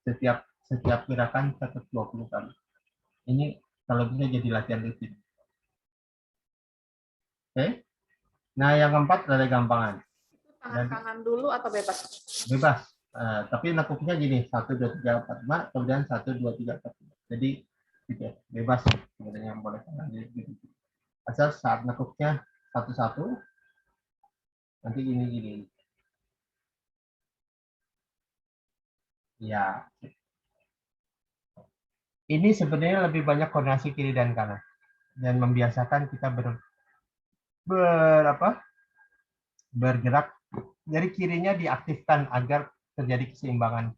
Setiap gerakan 120 kali. Ini kalau bisa jadi latihan rutin. Oke. Nah, yang keempat ada gampangan. Tangan kanan dulu atau bebas? Bebas. Tapi nekuknya gini, 1, 2, 3, 4, 5, kemudian 1, 2, 3, 4. Jadi gitu, bebas sebenarnya yang boleh kanan gitu. Asal saat nekuknya satu-satu, nanti gini. Ya. Ini sebenarnya lebih banyak koordinasi kiri dan kanan dan membiasakan kita bergerak. Jadi kirinya diaktifkan agar terjadi keseimbangan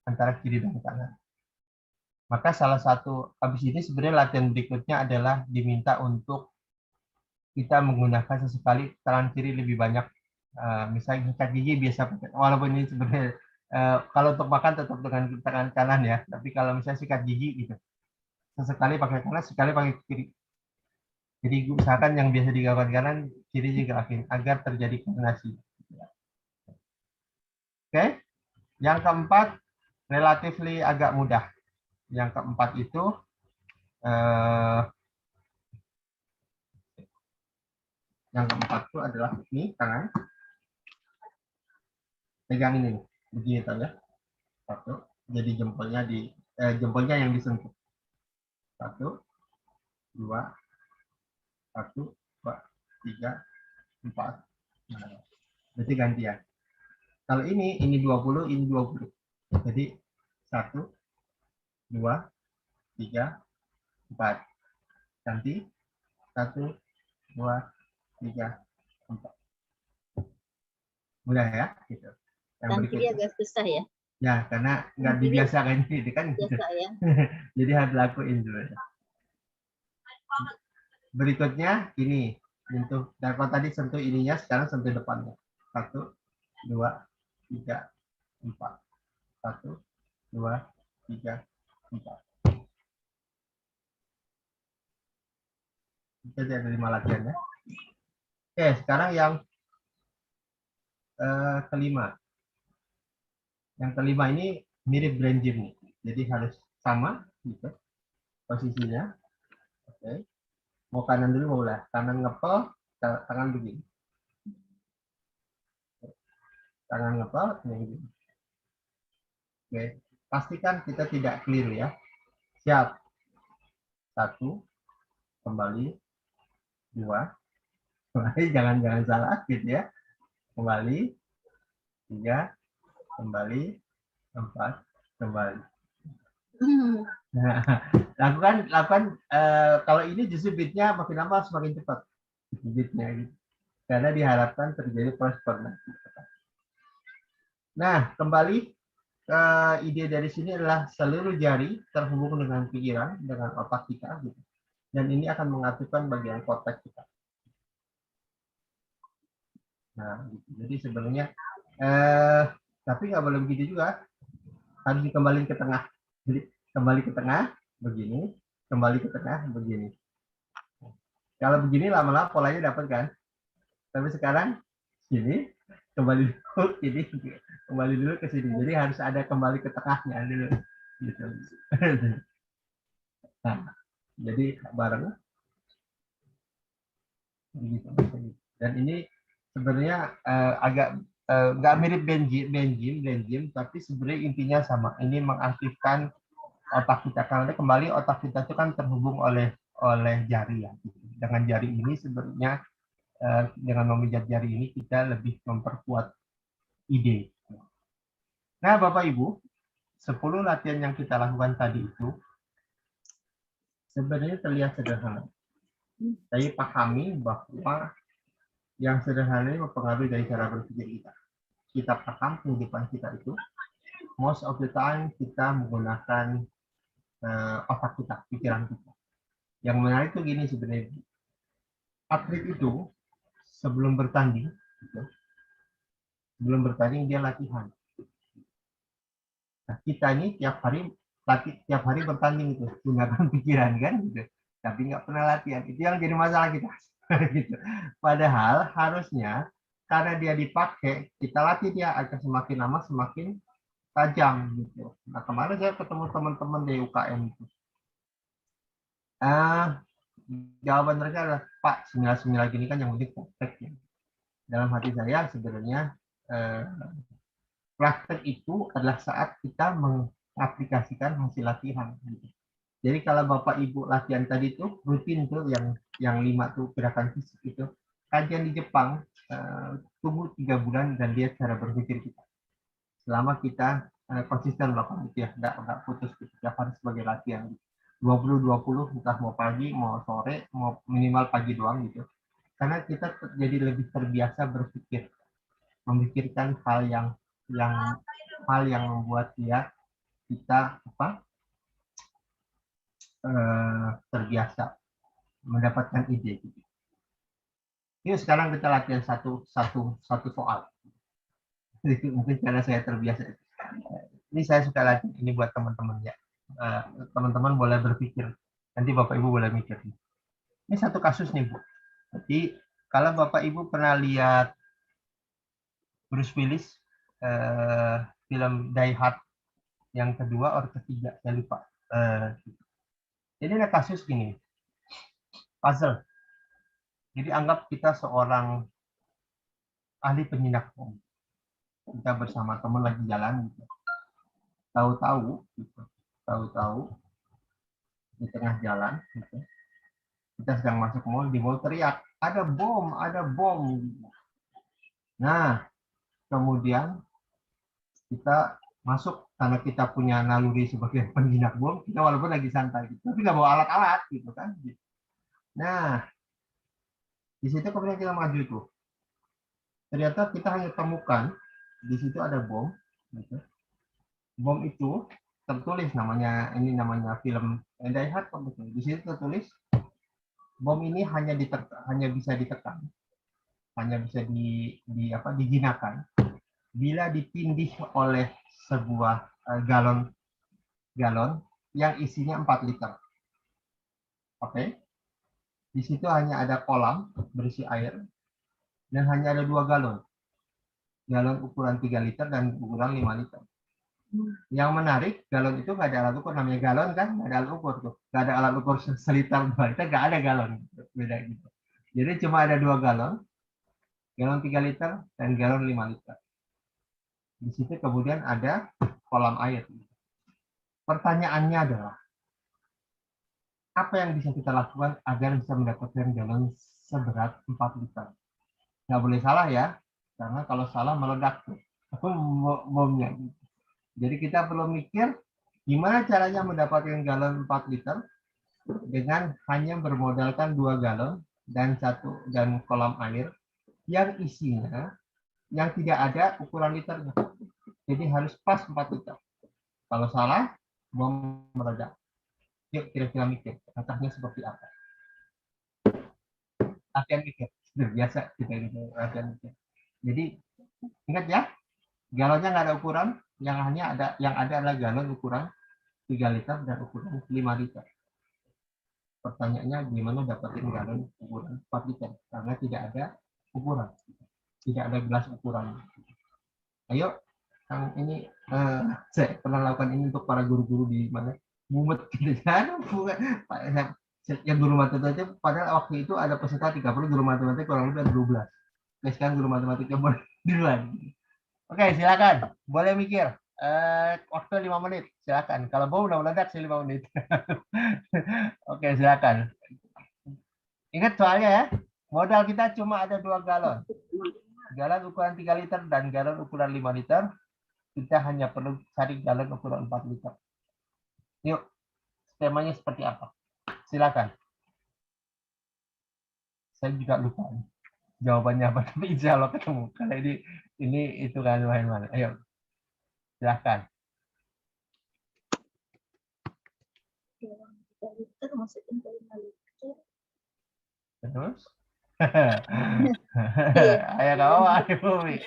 antara kiri dan kanan. Maka salah satu habis ini sebenarnya latihan berikutnya adalah diminta untuk kita menggunakan sesekali tangan kiri lebih banyak. Misalnya sikat gigi biasa pakai, walaupun ini sebenarnya kalau untuk makan tetap dengan tangan kanan ya, tapi kalau misalnya sikat gigi gitu, sesekali pakai kanan, sekali pakai kiri. Jadi usahakan yang biasa dilakukan kanan, kiri juga agar terjadi koordinasi. Oke, yang keempat relatively agak mudah. Yang keempat itu yang keempat itu adalah ini tangan pegang ini begitu ya. Satu, jadi jempolnya yang disentuh. 1, 2, 1, 2, 3, 4. Nah, berarti gantian. Kalau ini 20, ini 20. Jadi 1, 2, 3, 4. Ganti 1, 2, 3, 4. Mudah ya, gitu. Yang Dan kiri berikutnya. agak susah ya. Ya, karena nggak dibiasakan gitu kan. Biasa ya. Jadi harus lakuin dulu. Berikutnya ini sentuh. Dan kalau tadi sentuh ininya, sekarang sentuh depannya. 1, 2, 3, 4. 1, 2, 3, 4. Kita ada 5 latihan ya. Oke, sekarang yang kelima. Yang kelima ini mirip brain gym nih. Jadi harus sama gitu posisinya. Oke. Mau kanan dulu mau lah. Kanan ngepel, tangan begini. Tangan ngepel, begini. Oke. Pastikan kita tidak keliru ya. Siap. 1, kembali. 2, jangan salah gitu ya. Kembali. 3, kembali. 4, kembali. Nah, lakukan kalau ini justru beatnya makin lama semakin cepat beatnya gitu. Karena diharapkan terjadi proses koordinasi. Nah, kembali ke ide dari sini adalah seluruh jari terhubung dengan pikiran, dengan otak kita gitu. Dan ini akan mengaktifkan bagian korteks kita. Nah, gitu. Jadi sebenarnya tapi nggak boleh begitu juga. Harus dikembalikan ke tengah. Jadi kembali ke tengah begini, kembali ke tengah begini. Kalau begini lama-lama polanya dapat kan? Tapi sekarang sini kembali dulu ini kembali dulu ke sini. Jadi harus ada kembali ke tengahnya dulu gitu. Nah, jadi bareng gitu. Dan ini sebenarnya agak nggak mirip benzim, tapi sebenarnya intinya sama. Ini mengaktifkan otak kita, karena kembali otak kita itu kan terhubung oleh jari ya. Dengan jari ini sebenarnya dengan memijat jari ini kita lebih memperkuat ide. Nah, Bapak Ibu, 10 latihan yang kita lakukan tadi itu sebenarnya terlihat sederhana. Tapi pahami bahwa yang sederhana ini mempengaruhi dari cara berpikir kita. Kita paham kehidupan kita itu, most of the time kita menggunakan otak kita, pikiran kita. Yang menarik itu gini sebenarnya, atlet itu sebelum bertanding, dia latihan. Nah, kita ini tiap hari bertanding itu gunakan pikiran kan, gitu. Tapi nggak pernah latihan. Itu yang jadi masalah kita. Gitu. Padahal harusnya karena dia dipakai, kita latih dia agar semakin lama semakin tajam gitu. Nah, kemarin saya ketemu teman-teman di UKM itu. Jawaban mereka adalah, Pak, seminar gini kan yang penting praktek. Dalam hati saya sebenarnya praktek itu adalah saat kita mengaplikasikan hasil latihan. Gitu. Jadi kalau Bapak Ibu latihan tadi itu rutin tuh yang 5 tuh gerakan fisik itu, kajian di Jepang tunggu 3 bulan dan lihat cara berpikir kita. Selama kita konsisten melakukan itu ya, nggak putus setiap hari sebagai latihan. 20-20 entah mau pagi, mau sore, mau minimal pagi doang gitu. Karena kita jadi lebih terbiasa berpikir, memikirkan hal yang membuat kita terbiasa mendapatkan ide. Yuk sekarang kita latihan satu soal. Itu mungkin karena saya terbiasa. Ini saya suka latihan ini buat teman-teman ya. Teman-teman boleh berpikir. Nanti Bapak Ibu boleh mikir. Ini satu kasus nih Bu. Jadi kalau Bapak Ibu pernah lihat Bruce Willis film Die Hard yang kedua atau ketiga, saya lupa. Jadi ada kasus gini, puzzle. Jadi anggap kita seorang ahli penyinak bom. Kita bersama teman lagi jalan, gitu. Tahu-tahu di tengah jalan, gitu. Kita sedang masuk mall, di mall teriak, ada bom, ada bom. Nah, kemudian kita masuk karena kita punya naluri sebagai penjinak bom, kita walaupun lagi santai, gitu. Tapi nggak bawa alat-alat, gitu kan. Nah, di situ kemudian kita maju tuh. Ternyata kita hanya temukan di situ ada bom. Gitu. Bom itu tertulis namanya film Die Hard. Di situ tertulis bom ini hanya bisa ditekan, hanya bisa dijinakan bila ditindih oleh sebuah galon yang isinya 4 liter. Oke. Di situ hanya ada kolam berisi air dan hanya ada 2 galon. Galon ukuran 3 liter dan ukuran 5 liter. Yang menarik, galon itu nggak ada alat ukur, namanya galon kan, nggak ada alat ukur tuh. Nggak ada alat ukur seliter 2 liter, nggak ada galon. Beda gitu. Jadi cuma ada 2 galon 3 liter dan galon 5 liter. Di situ kemudian ada kolam air. Pertanyaannya adalah, apa yang bisa kita lakukan agar bisa mendapatkan galon seberat 4 liter? Nggak boleh salah ya, karena kalau salah meledak tuh. Bomnya. Jadi kita perlu mikir gimana caranya mendapatkan galon 4 liter dengan hanya bermodalkan 2 galon dan kolam air yang isinya yang tidak ada ukuran liternya. Jadi harus pas 4 liter. Kalau salah, bom meledak. Yuk kira-kira mikir, contohnya seperti apa? Latihan mikir, biasa kita gitu, latihan mikir. Jadi ingat ya, galonnya nggak ada ukuran, yang ada adalah galon ukuran 3 liter dan ukuran 5 liter. Pertanyaannya gimana dapetin galon ukuran 4 liter? Karena tidak ada ukuran. Tidak ada gelas ukuran. Ayo, Kang, ini saya pernah lakukan ini untuk para guru-guru di mana mumet gitu kan. Yang guru matematika padahal waktu itu ada peserta 30, guru matematika kurang lebih ada 12. Oke, sekarang guru matematika boleh duluan. Oke, silakan. Boleh mikir. Waktu 5 menit. Silakan. Kalau bom udah meledak sih 5 menit. Oke, silakan. Ingat soalnya ya, modal kita cuma ada 2 galon. Galon ukuran 3 liter dan galon ukuran 5 liter. Kita hanya perlu cari galon ukuran 4 liter. Yuk, temanya seperti apa? Silakan. Saya juga lupa jawabannya apa, tapi insya Allah ketemu. Karena ini itu kan lumayan. Ayo, silakan. Galon 3 liter masukin ke 5 liter. Terus? Iya. Ayo kamu, ayo Bumi.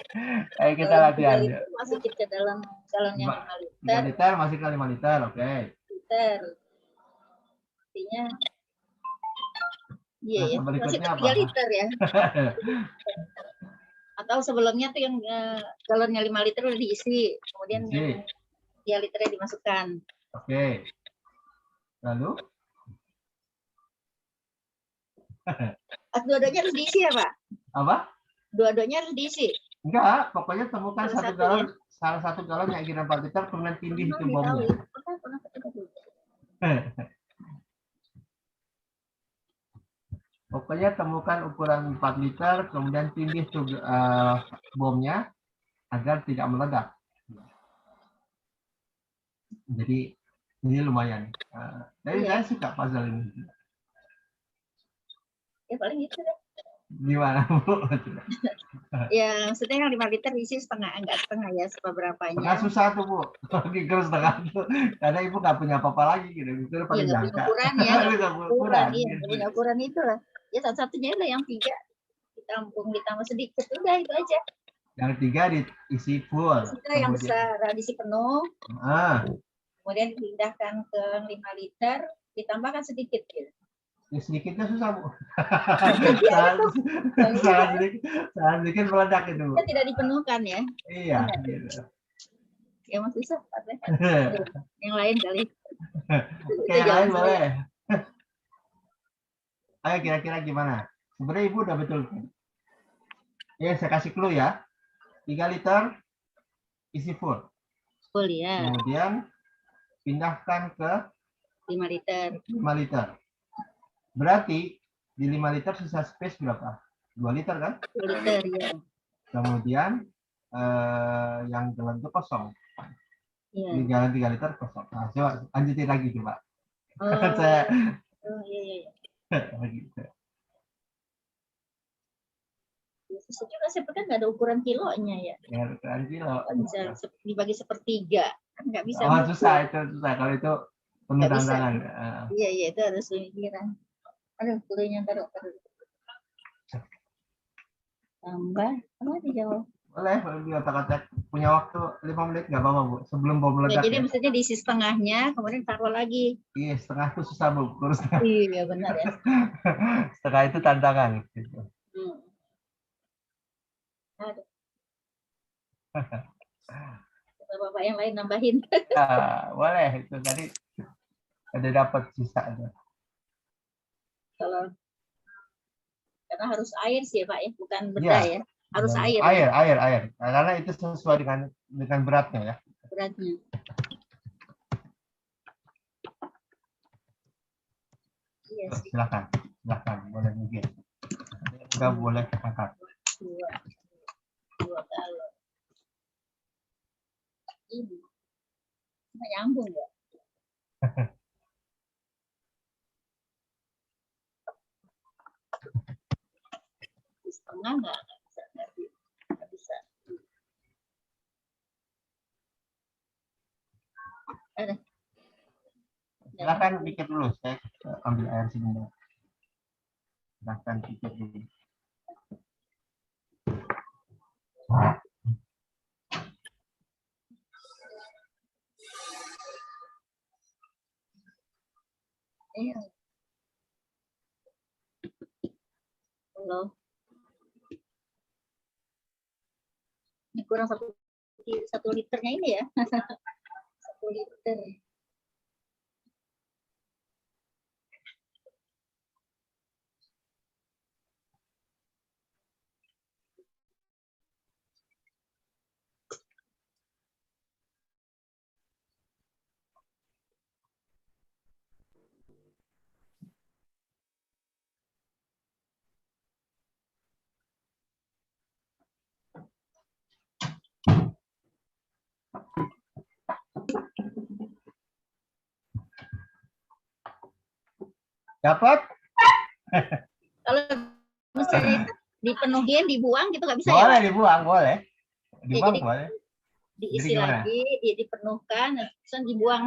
Ayo kita Galon 3 latihan. liter masukin ke dalam galon yang 5 3 liter. liter masih ke 5 liter, oke. Liter. Artinya iya Nah, ya, berikutnya masukin 3 apa? liter ya. Atau sebelumnya tuh yang galonnya 5 liter udah diisi, kemudian yang 3 liternya dimasukkan. Oke. Lalu? Dua-duanya harus diisi ya, Pak? Apa? Dua-duanya harus diisi. Enggak, pokoknya temukan Salah satu satu, galon, ya? salah satu galon yang kira 4 liter, kemudian tindih itu bomnya. Pernah ketemu. Pokoknya temukan ukuran 4 liter, kemudian tindih tuh bomnya agar tidak meledak. Jadi ini lumayan. Jadi Iya. saya suka puzzle ini. Ya paling itu deh. Gimana Bu? Ya maksudnya yang 5 liter diisi setengah, enggak setengah ya, seberapanya. Setengah susah tuh Bu. Gigil setengah tuh. Karena Ibu nggak punya apa-apa lagi gitu. Itu Iya, paling nggak punya jangka. ukuran ya. Nggak punya ukuran. Iya, nggak punya ukuran itu lah. Ya satu-satunya lah yang 3 ditambah sedikit, udah itu aja. Yang 3 diisi full. Kita yang besar diisi penuh, kemudian dipindahkan ke 5 liter, ditambahkan sedikit gitu. Ya, sedikitnya susah Bu. Ya, sangat sedikit meledak itu Bu. Kita tidak dipenuhkan ya. Iya. Gitu. Ya masih susah. Yang lain kali. Oke, yang lain boleh. Ayo kira-kira gimana? Sebenarnya Ibu udah betul. Ya, saya kasih clue ya. 3 liter isi full. Full ya. Kemudian pindahkan ke 5 liter. 5 liter. Berarti di 5 liter sisa space berapa? 2 liter kan? 2 liter ya. Kemudian yang dalam itu kosong. Iya. Di jalan 3 liter kosong. Nah, coba lanjutin lagi coba. Iya. Gitu. Susah juga sebenarnya nggak ada ukuran kilonya ya. Ya, ukuran kilo. Bisa dibagi sepertiga, kan nggak bisa. Oh, susah itu susah kalau itu penuh tantangan. Iya itu harus pemikiran. Aduh, kuliahnya taruh. Tambah apa dijawab? Boleh, kata-kata punya waktu 5 menit nggak apa-apa Bu. Sebelum bom meledak. Jadi maksudnya diisi setengahnya, kemudian taruh lagi. Iya, setengah itu susah Bu. Kurus. Iya benar ya. Setengah itu tantangan. Gitu. Aduh. Bapak yang lain nambahin. Boleh itu tadi ada dapat sisa ada. Kalau karena harus air sih Pak ya, bukan benda ya. Harus air. Air. Karena itu sesuai dengan beratnya ya. Beratnya. Iya sih. Silakan boleh mikir. Enggak boleh angkat. 2 galon. Ini nggak nyambung ya. Setengah nggak bisa. Silakan pikir dulu, saya ambil air sini. Silakan pikir dulu. Halo. kurang satu liternya ini ya. 1 liter. Dapat? Kalau misalnya dipenuhin, dibuang gitu nggak bisa Boleh ya, Pak? dibuang, boleh. Dibuang jadi- boleh. Diisi Jadi gimana? lagi, dipenuhkan, terus dibuang.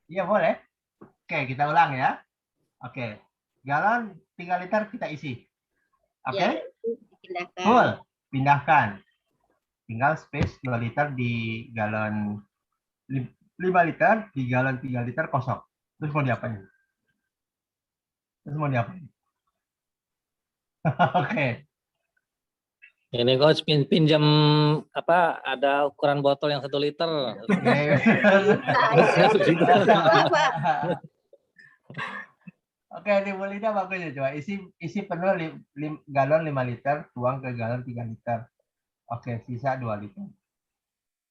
Iya boleh. Oke, kita ulang ya. Oke. Galon 3 liter kita isi. Oke? Ya, itu dipindahkan. Full. Pindahkan. Tinggal space 2 liter di galon 5 liter, di galon 3 liter kosong. Terus mau diapain? Oke. Ini coach pinjam apa ada ukuran botol yang 1 liter. Oke, ini Bulida bagus ya, coba isi penuh galon 5 liter, tuang ke galon 3 liter. Oke, sisa 2 liter.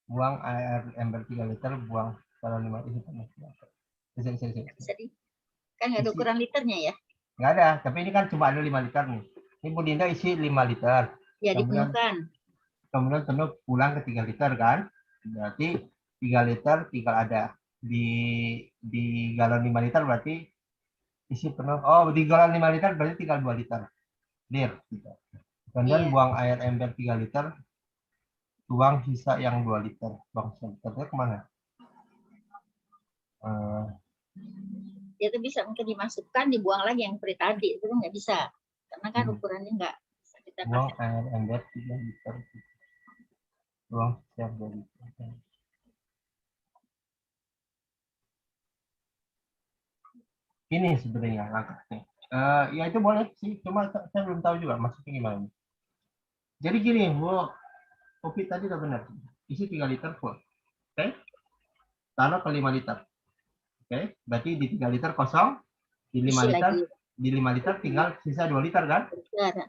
Buang air ember 3 liter, buang galon 5 isi penuh. Kan nggak ada ukuran liternya ya? Nggak ada, tapi ini kan cuma ada 5 liter nih. Ini Bu Dinda isi 5 liter. Ya, dipenuhkan. Kemudian penuh pulang ke 3 liter kan. Berarti 3 liter tinggal ada. Di galon 5 liter berarti isi penuh. Oh, di galon 5 liter berarti tinggal 2 liter. Clear. Kemudian buang air ember 3 liter. Tuang sisa yang 2 liter. Buang sisa liternya kemana? Itu bisa mungkin dimasukkan, dibuang lagi yang seperti tadi. Itu kan nggak bisa. Karena kan ukurannya nggak bisa kita Buang pakai. air ember 3 liter. Buang sisa 2 liter. Ini sebenarnya langkahnya. Ya itu boleh sih, cuma saya belum tahu juga maksudnya gimana. Jadi gini, Bu, kopi tadi udah benar. Isi 3 liter full. Oke? Taruh ke 5 liter. Oke? Berarti di 3 liter kosong, di 5 Isi liter, lagi. di 5 liter tinggal sisa 2 liter kan? Liter,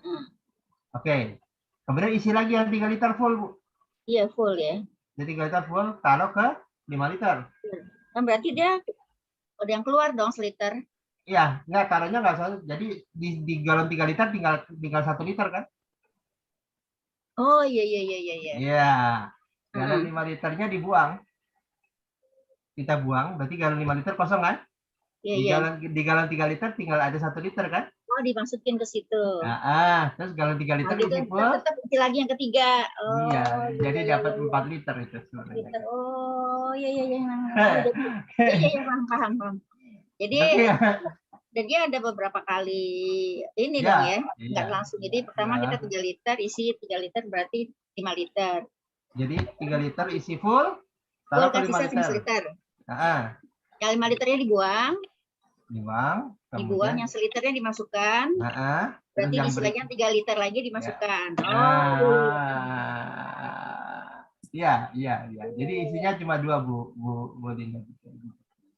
Oke. Kemudian isi lagi yang 3 liter full, Bu. Iya, full ya. Jadi 3 liter full, taruh ke 5 liter. Kan berarti dia udah yang keluar dong seliter. Iya, enggak, taruhnya enggak salah. Jadi di galon 3 liter tinggal 1 liter kan? Oh iya. Iya. Galon 5 liternya dibuang. Kita buang, berarti galon 5 liter kosong kan? Iya. Di galon 3 liter tinggal ada 1 liter kan? Oh, dimasukin ke situ. Terus galon 3 liter Gitu, isi full. tetap isi lagi yang ketiga. Oh, Iya, jadi iya. dapat 4 liter itu sebenarnya. Liter. Oh, iya. Iya, paham. Jadi dan dia ada beberapa kali ini dong ya, nggak langsung. Jadi pertama kita 3 liter, isi 3 liter berarti 5 liter. Jadi 3 liter isi full, taruh ke 5 liter. Yang 5 liternya dibuang, kemudian yang seliternya dimasukkan. Berarti isi lagi yang 3 liter lagi dimasukkan. Iya. Jadi isinya cuma 2, Bu Dinda.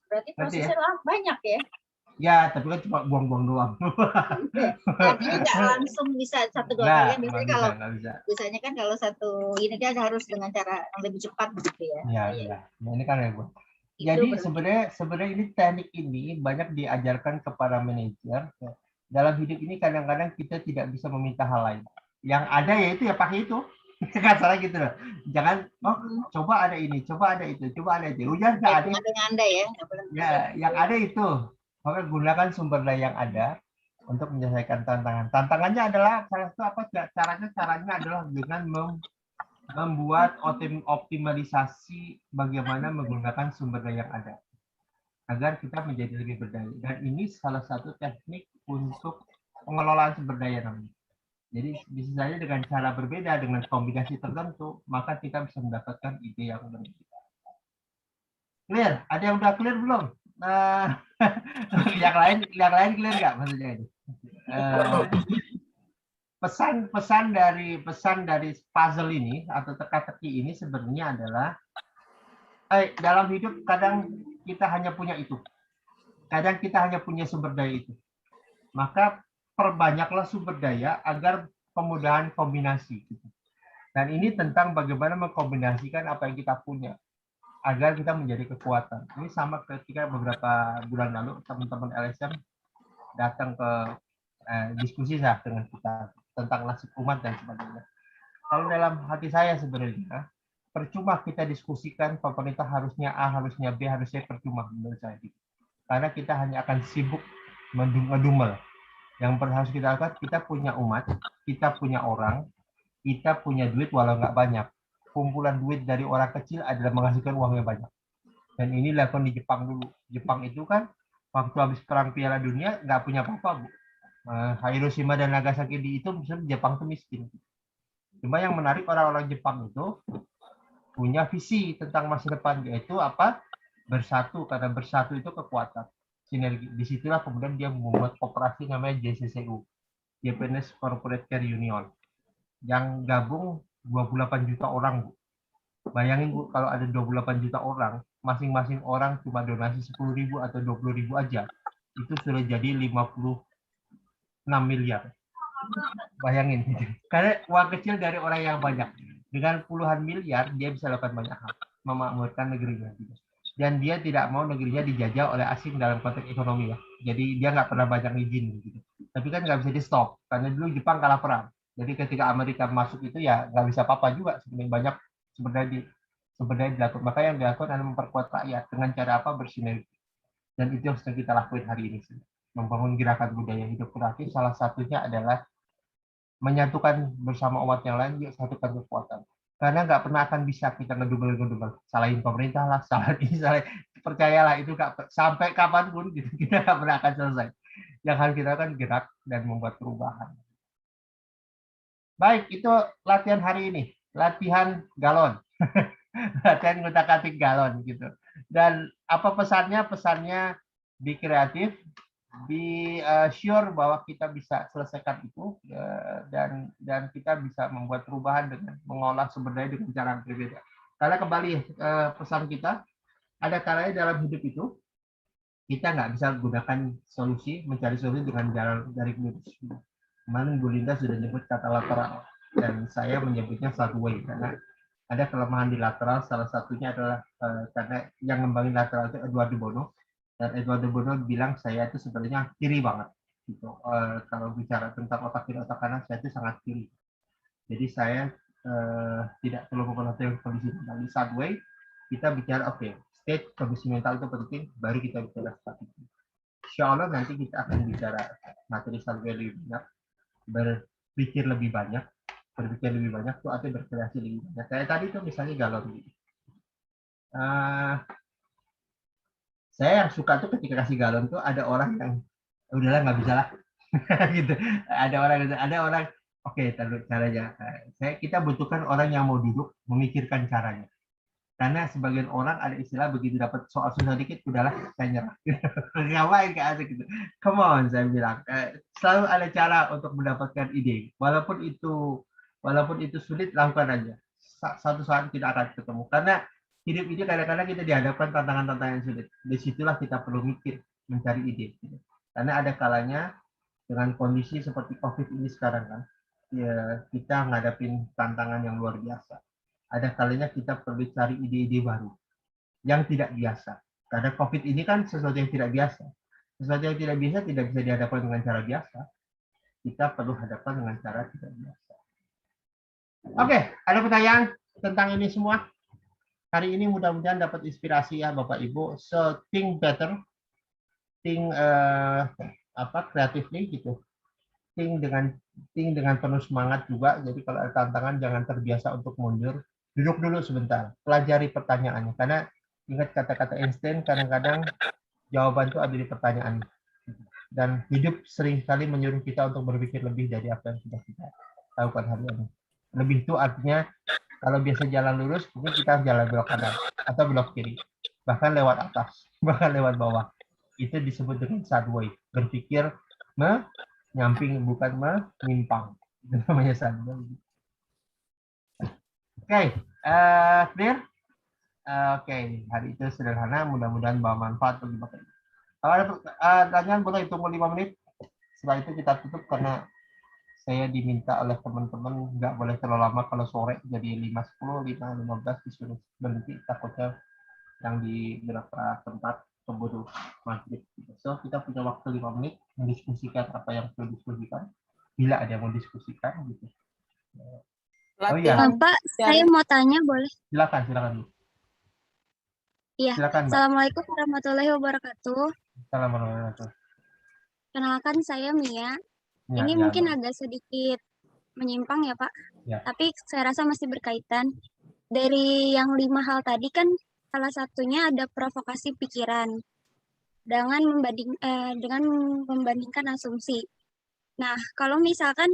Berarti prosesnya banyak ya? Ya, tapi kan cuma buang-buang doang. Artinya nggak langsung bisa 1-2 kali. Biasanya kan kalau satu ini kan harus dengan cara yang lebih cepat begitu ya. Iya. Nah, ini kan ya, Bu. Jadi sebenarnya ini teknik ini banyak diajarkan kepada manajer. Dalam hidup ini kadang-kadang kita tidak bisa meminta hal lain. Yang ada yaitu ya pakai itu. Kan salah gitu loh. Jangan coba ada ini, coba ada itu, coba ada itu. Udah nggak ada. Anda ya. Ya, yang ada itu. Maka gunakan sumber daya yang ada untuk menyelesaikan tantangan. Tantangannya adalah salah satu caranya adalah dengan membuat optimalisasi bagaimana menggunakan sumber daya yang ada agar kita menjadi lebih berdaya. Dan ini salah satu teknik untuk pengelolaan sumber daya namanya. Jadi bisa saja dengan cara berbeda, dengan kombinasi tertentu, maka kita bisa mendapatkan ide yang berbeda. Clear? Ada yang udah clear belum? Yang lain clear nggak maksudnya ini? pesan dari puzzle ini atau teka-teki ini sebenarnya adalah dalam hidup kadang kita hanya punya itu. Kadang kita hanya punya sumber daya itu. Maka perbanyaklah sumber daya agar kemudahan kombinasi. Dan ini tentang bagaimana mengkombinasikan apa yang kita punya agar kita menjadi kekuatan. Ini sama ketika beberapa bulan lalu teman-teman LSM datang ke diskusi saya dengan kita tentang nasib umat dan sebagainya. Kalau dalam hati saya sebenarnya percuma kita diskusikan pemerintah harusnya A, harusnya B, harusnya percuma menurut saya. Karena kita hanya akan sibuk ngedumel. Yang harus kita lakukan, kita punya umat, kita punya orang, kita punya duit walau nggak banyak. Kumpulan duit dari orang kecil adalah menghasilkan uang yang banyak. Dan ini dilakukan di Jepang dulu. Jepang itu kan waktu habis perang Piala Dunia nggak punya apa-apa, Bu. Hiroshima dan Nagasaki itu Jepang itu miskin. Cuma yang menarik orang-orang Jepang itu punya visi tentang masa depan, yaitu apa? Bersatu, karena bersatu itu kekuatan. Sinergi. Disitulah kemudian dia membuat koperasi namanya JCCU, Japanese Corporate Care Union, yang gabung 28 juta orang, Bu. Bayangin, Bu, kalau ada 28 juta orang, masing-masing orang cuma donasi 10.000 atau 20.000 aja, itu sudah jadi 56 miliar. Bayangin. Karena uang kecil dari orang yang banyak. Dengan puluhan miliar, dia bisa lakukan banyak hal. Memakmurkan negerinya. Dan dia tidak mau negerinya dijajah oleh asing dalam konteks ekonomi, ya. Jadi dia nggak pernah banyak izin. Gitu. Tapi kan nggak bisa di stop. Karena dulu Jepang kalah perang. Jadi ketika Amerika masuk itu ya nggak bisa apa-apa juga. Sebenarnya banyak sebenarnya dilakukan. Maka yang dilakukan adalah memperkuat rakyat. Dengan cara apa? Bersinergi. Dan itu yang sedang kita lakukan hari ini. Membangun gerakan budaya hidup kreatif, salah satunya adalah menyatukan bersama umat yang lain, yuk satukan kekuatan. Karena nggak pernah akan bisa kita ngedumel-ngedumel. Salahin pemerintah lah, salah ini, salah. Percayalah, itu gak, sampai kapanpun gitu, kita nggak pernah akan selesai. Yang harus kita lakukan gerak dan membuat perubahan. Baik, itu latihan hari ini. Latihan galon. Latihan ngutak-atik galon gitu. Dan apa pesannya? Pesannya be kreatif, be sure bahwa kita bisa selesaikan itu, dan kita bisa membuat perubahan dengan mengolah sumber daya dengan cara yang berbeda. Karena kembali pesan kita, ada kalanya dalam hidup itu kita nggak bisa gunakan solusi, mencari solusi dengan jalan dari lurus. Kemarin Bu Linda sudah nyebut kata lateral, dan saya menyebutnya satu way, karena ada kelemahan di lateral. Salah satunya adalah karena yang ngembangin lateral itu Eduardo Bono. Dan Eduardo Bono bilang saya itu sebenarnya kiri banget. Gitu. Kalau bicara tentang otak kiri, otak kanan, saya itu sangat kiri. Jadi saya tidak perlu memperhatikan kondisi mental. Di Subway, kita bicara, oke, state kondisi mental itu penting, baru kita bicara strategi. Insya Allah nanti kita akan bicara materi Subway lebih banyak, berpikir lebih banyak tuh, atau berkreasi lebih banyak. Kayak tadi tuh misalnya galon gitu. Saya yang suka tuh ketika kasih galon tuh ada orang yang udahlah nggak bisa lah gitu. Ada orang oke, caranya kita butuhkan orang yang mau duduk memikirkan caranya. Karena sebagian orang ada istilah begitu dapat soal susah dikit udahlah saya nyerah. Ngapain gak asik gitu. Come on, saya bilang selalu ada cara untuk mendapatkan ide. Walaupun itu sulit, lakukan aja. Satu saat tidak akan ketemu. Karena hidup ini kadang-kadang kita dihadapkan tantangan-tantangan yang sulit. Disitulah kita perlu mikir, mencari ide. Karena ada kalanya dengan kondisi seperti COVID ini sekarang kan, ya, kita ngadapin tantangan yang luar biasa. Ada kalanya kita perlu cari ide-ide baru yang tidak biasa. Karena COVID ini kan sesuatu yang tidak biasa. Sesuatu yang tidak biasa tidak bisa dihadapkan dengan cara biasa. Kita perlu hadapkan dengan cara tidak biasa. Oke, ada pertanyaan tentang ini semua? Hari ini mudah-mudahan dapat inspirasi ya Bapak Ibu. So think better, think creatively gitu. Think dengan penuh semangat juga. Jadi kalau ada tantangan jangan terbiasa untuk mundur. Duduk dulu sebentar, pelajari pertanyaannya. Karena ingat kata-kata Einstein, kadang-kadang jawaban itu ada di pertanyaan. Dan hidup seringkali menyuruh kita untuk berpikir lebih dari apa yang sudah kita lakukan hari ini. Lebih itu artinya kalau biasa jalan lurus, mungkin kita harus jalan belok kanan atau belok kiri, bahkan lewat atas, bahkan lewat bawah. Itu disebut dengan sideways, berpikir menyamping bukan menyimpang. Itu namanya sadar. Oke, clear? Oke, hari itu sederhana, mudah-mudahan bawa manfaat bagi Bapak. Kalau ada pertanyaan boleh tunggu 5 menit. Setelah itu kita tutup karena saya diminta oleh teman-teman nggak boleh terlalu lama, kalau sore jadi 5.10, 5.15 disuruh berhenti, takutnya yang di beberapa tempat keburu maghrib. So kita punya waktu 5 menit mendiskusikan apa yang perlu diskusikan. Bila ada yang mau diskusikan gitu. Oh iya, Pak, saya mau tanya boleh? silakan. Iya. Silakan, Mbak. Assalamualaikum warahmatullahi wabarakatuh. Assalamualaikum. Kenalkan saya Mia. Ya, Ini ya, mungkin Mbak. agak sedikit menyimpang ya Pak. Ya. Tapi saya rasa masih berkaitan. Dari yang 5 hal tadi kan salah satunya ada provokasi pikiran dengan membandingkan asumsi. Nah, kalau misalkan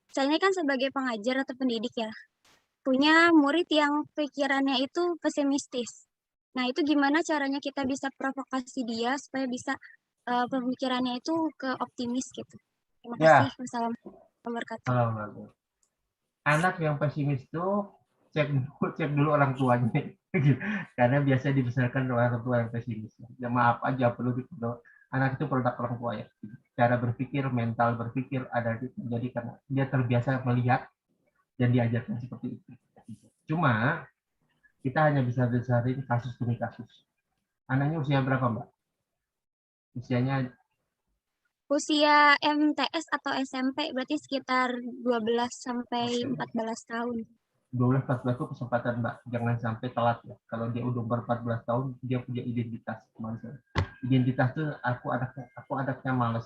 saya ini kan sebagai pengajar atau pendidik ya, punya murid yang pikirannya itu pesimistis. Nah, itu gimana caranya kita bisa provokasi dia supaya bisa pemikirannya itu ke optimis gitu. Terima Ya. kasih. Wassalamualaikum warahmatullahi wabarakatuh. Assalamualaikum. Anak yang pesimis itu cek dulu orang tuanya. Karena biasa dibesarkan oleh orang tua yang pesimis. Ya maaf aja perlu dipeluk. Anak itu produk orang tua ya. Cara berpikir, mental berpikir ada jadi karena dia terbiasa melihat dan diajarkan seperti itu. Cuma kita hanya bisa besarin kasus demi kasus. Anaknya usia berapa, Mbak? Usianya Usia MTS atau SMP berarti sekitar 12 sampai 14 tahun. 12-14 itu kesempatan, Mbak. Jangan sampai telat ya. Kalau dia udah umur 14 tahun, dia punya identitas. Identitas tuh aku anaknya males.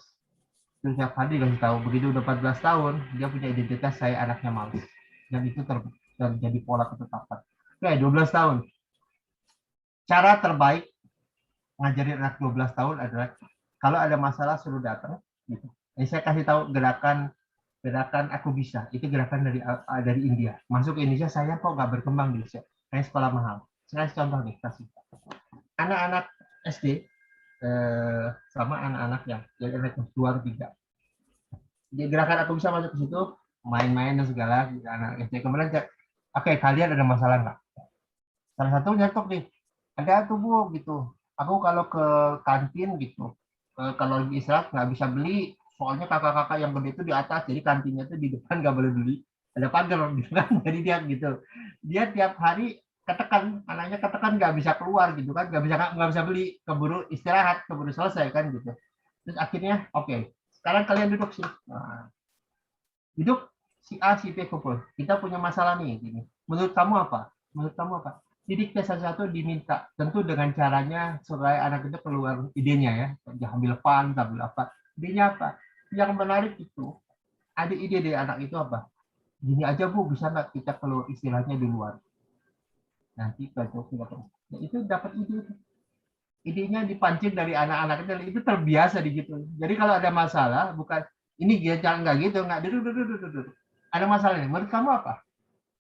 Terus tiap hari dikasih tahu, begitu udah 14 tahun, dia punya identitas saya anaknya males. Dan itu terjadi pola ketetapan. Oke, 12 tahun. Cara terbaik ngajarin anak 12 tahun adalah kalau ada masalah suruh datang. Gitu. Ini saya kasih tahu gerakan aku bisa, itu gerakan dari India. Masuk ke Indonesia, saya kok nggak berkembang di Indonesia. Kayak sekolah mahal. Saya kasih contoh nih, kasih. Anak-anak SD sama anak-anak yang anak luar tiga. Di gerakan aku bisa masuk ke situ, main-main dan segala. Anak SD kemudian oke, kalian ada masalah nggak? Salah satu nyetok nih, ada tuh Bu gitu. Aku kalau ke kantin gitu, kalau lagi istirahat nggak bisa beli, soalnya kakak-kakak yang gede itu di atas, jadi kantinnya tuh di depan nggak boleh beli, ada pagar gitu kan. Jadi dia gitu, dia tiap hari ketekan, anaknya ketekan nggak bisa keluar gitu kan, nggak bisa beli, keburu istirahat, keburu selesai kan gitu. Terus akhirnya oke, sekarang kalian duduk sih, duduk si A si B kumpul, kita punya masalah nih gini. Menurut kamu apa? Didikte satu-satu diminta, tentu dengan caranya supaya anak itu keluar idenya ya, ambil fun, ambil apa. Idenya apa? Yang menarik itu, ada ide dari anak itu apa? Gini aja Bu, bisa nggak kita keluar istilahnya di luar? Nanti kalau itu dapat ide. Idenya dipancing dari anak-anak itu terbiasa di gitu. Jadi kalau ada masalah, bukan ini dia jangan nggak gitu, nggak duduk. Ada masalah ini, menurut kamu apa?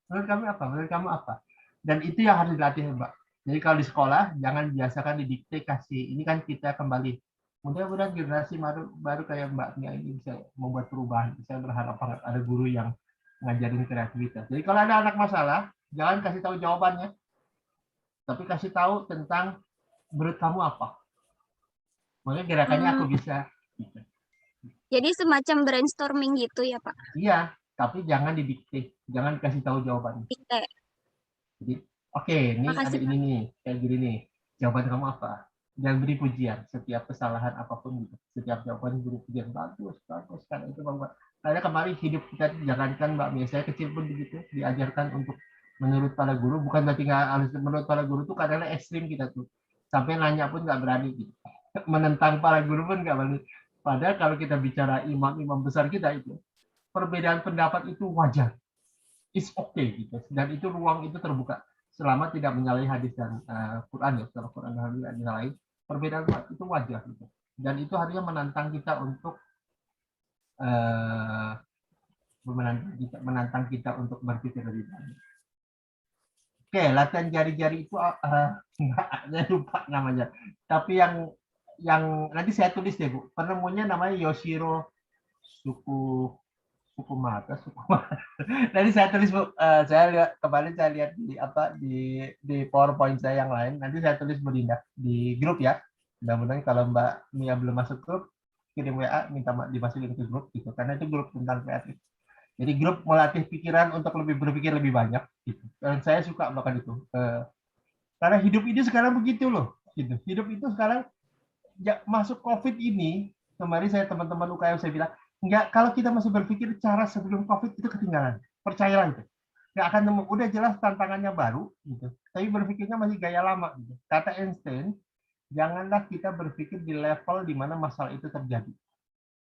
Menurut kamu apa? Dan itu yang harus dilatih, Mbak. Jadi kalau di sekolah jangan biasakan didikte kasih. Ini kan kita kembali. Mudah-mudahan generasi baru kayak Mbak Mia ini bisa membuat perubahan. Saya berharap ada guru yang ngajarin kreativitas. Jadi kalau ada anak masalah, jangan kasih tahu jawabannya, tapi kasih tahu tentang menurut kamu apa. Makanya gerakannya aku bisa. Jadi semacam brainstorming gitu ya Pak? Iya, tapi jangan didikte, jangan kasih tahu jawabannya. Dikte. Jadi, oke, ini ada ini nih, kayak gini nih. Jawaban kamu apa? Jangan beri pujian. Setiap kesalahan apapun, setiap jawaban beri pujian. Bagus. Karena itu Mbak. Karena kemarin hidup kita dijalankan Mbak Mia, saya kecil pun begitu, diajarkan untuk menurut para guru. Bukan berarti nggak harus menurut para guru itu karena ekstrim kita tuh. Sampai nanya pun nggak berani. Gitu. Menentang para guru pun nggak berani. Padahal kalau kita bicara imam-imam besar kita itu, perbedaan pendapat itu wajar. It's okay gitu. Dan itu ruang itu terbuka selama tidak menyalahi hadis dan Quran ya. Kalau Quran dan hadis menyalahi, perbedaan itu wajar gitu. Dan itu harusnya menantang kita untuk untuk berpikir lebih banyak. Oke, latihan jari-jari itu saya lupa namanya. Tapi yang nanti saya tulis deh Bu. Penemunya namanya Yoshiro suku mata. Nanti saya tulis Bu, saya lihat kemarin saya lihat di PowerPoint saya yang lain. Nanti saya tulis Bu Dinda di grup ya. Mudah-mudahan kalau Mbak Mia belum masuk grup, kirim WA minta dimasukin ke grup gitu. Karena itu grup tentang kreatif. Jadi grup melatih pikiran untuk lebih berpikir lebih banyak gitu. Dan saya suka bahkan itu. Karena hidup ini sekarang begitu loh. Gitu. Hidup itu sekarang ya, masuk COVID ini, kemarin saya teman-teman UKM saya bilang, enggak, kalau kita masih berpikir cara sebelum COVID itu ketinggalan. Percayalah itu. Nggak akan nemu, udah jelas tantangannya baru, gitu. Tapi berpikirnya masih gaya lama. Gitu. Kata Einstein, janganlah kita berpikir di level di mana masalah itu terjadi.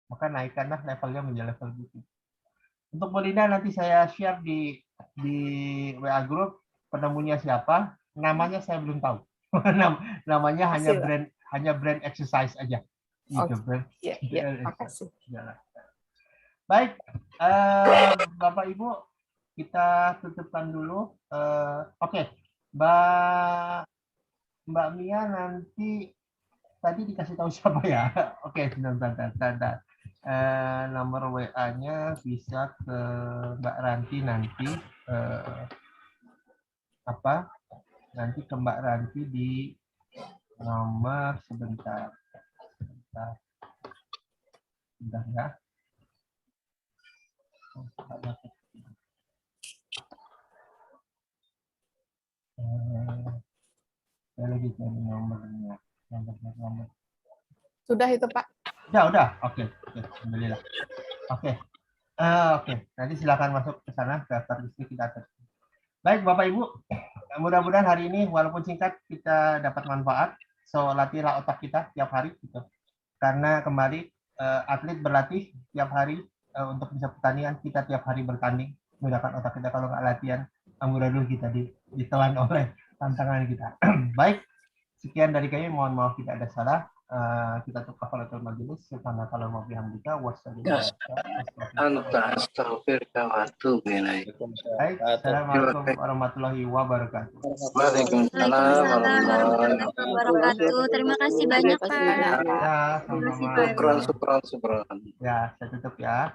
Maka naikkanlah levelnya menjadi level gitu. Untuk Belinda nanti saya share di WA group penemunya siapa, namanya saya belum tahu. Namanya hanya brand exercise aja. Gitu, brand. Iya, makasih. Baik, Bapak Ibu, kita tutupkan dulu. Oke, Mbak Mia nanti tadi dikasih tahu siapa ya? Oke, sebentar. Nomor WA-nya bisa ke Mbak Ranti nanti. Nanti ke Mbak Ranti di nomor sebentar ya. Saya lagi cari nomornya. Nomor. Sudah itu Pak. Udah. Oke. Alhamdulillah. Oke. Nanti silakan masuk ke sana daftar listrik kita atas. Baik Bapak Ibu, mudah-mudahan hari ini walaupun singkat kita dapat manfaat. So latihlah otak kita tiap hari gitu. Karena kembali atlet berlatih tiap hari untuk bisa pertandingan, kita tiap hari bertanding menggunakan otak kita. Kalau nggak latihan, amburadul kita ditelan oleh tantangan kita. Baik, sekian dari kami. Mohon maaf tidak ada salah. Kita tutup kafaratul majelis. Karena kalau mau bihamdika wassalamualaikum. Baik, assalamualaikum warahmatullahi wabarakatuh. Waalaikumsalam warahmatullahi wabarakatuh. Terima kasih banyak Pak. Ya, sama-sama. Syukran. Ya, saya tutup ya.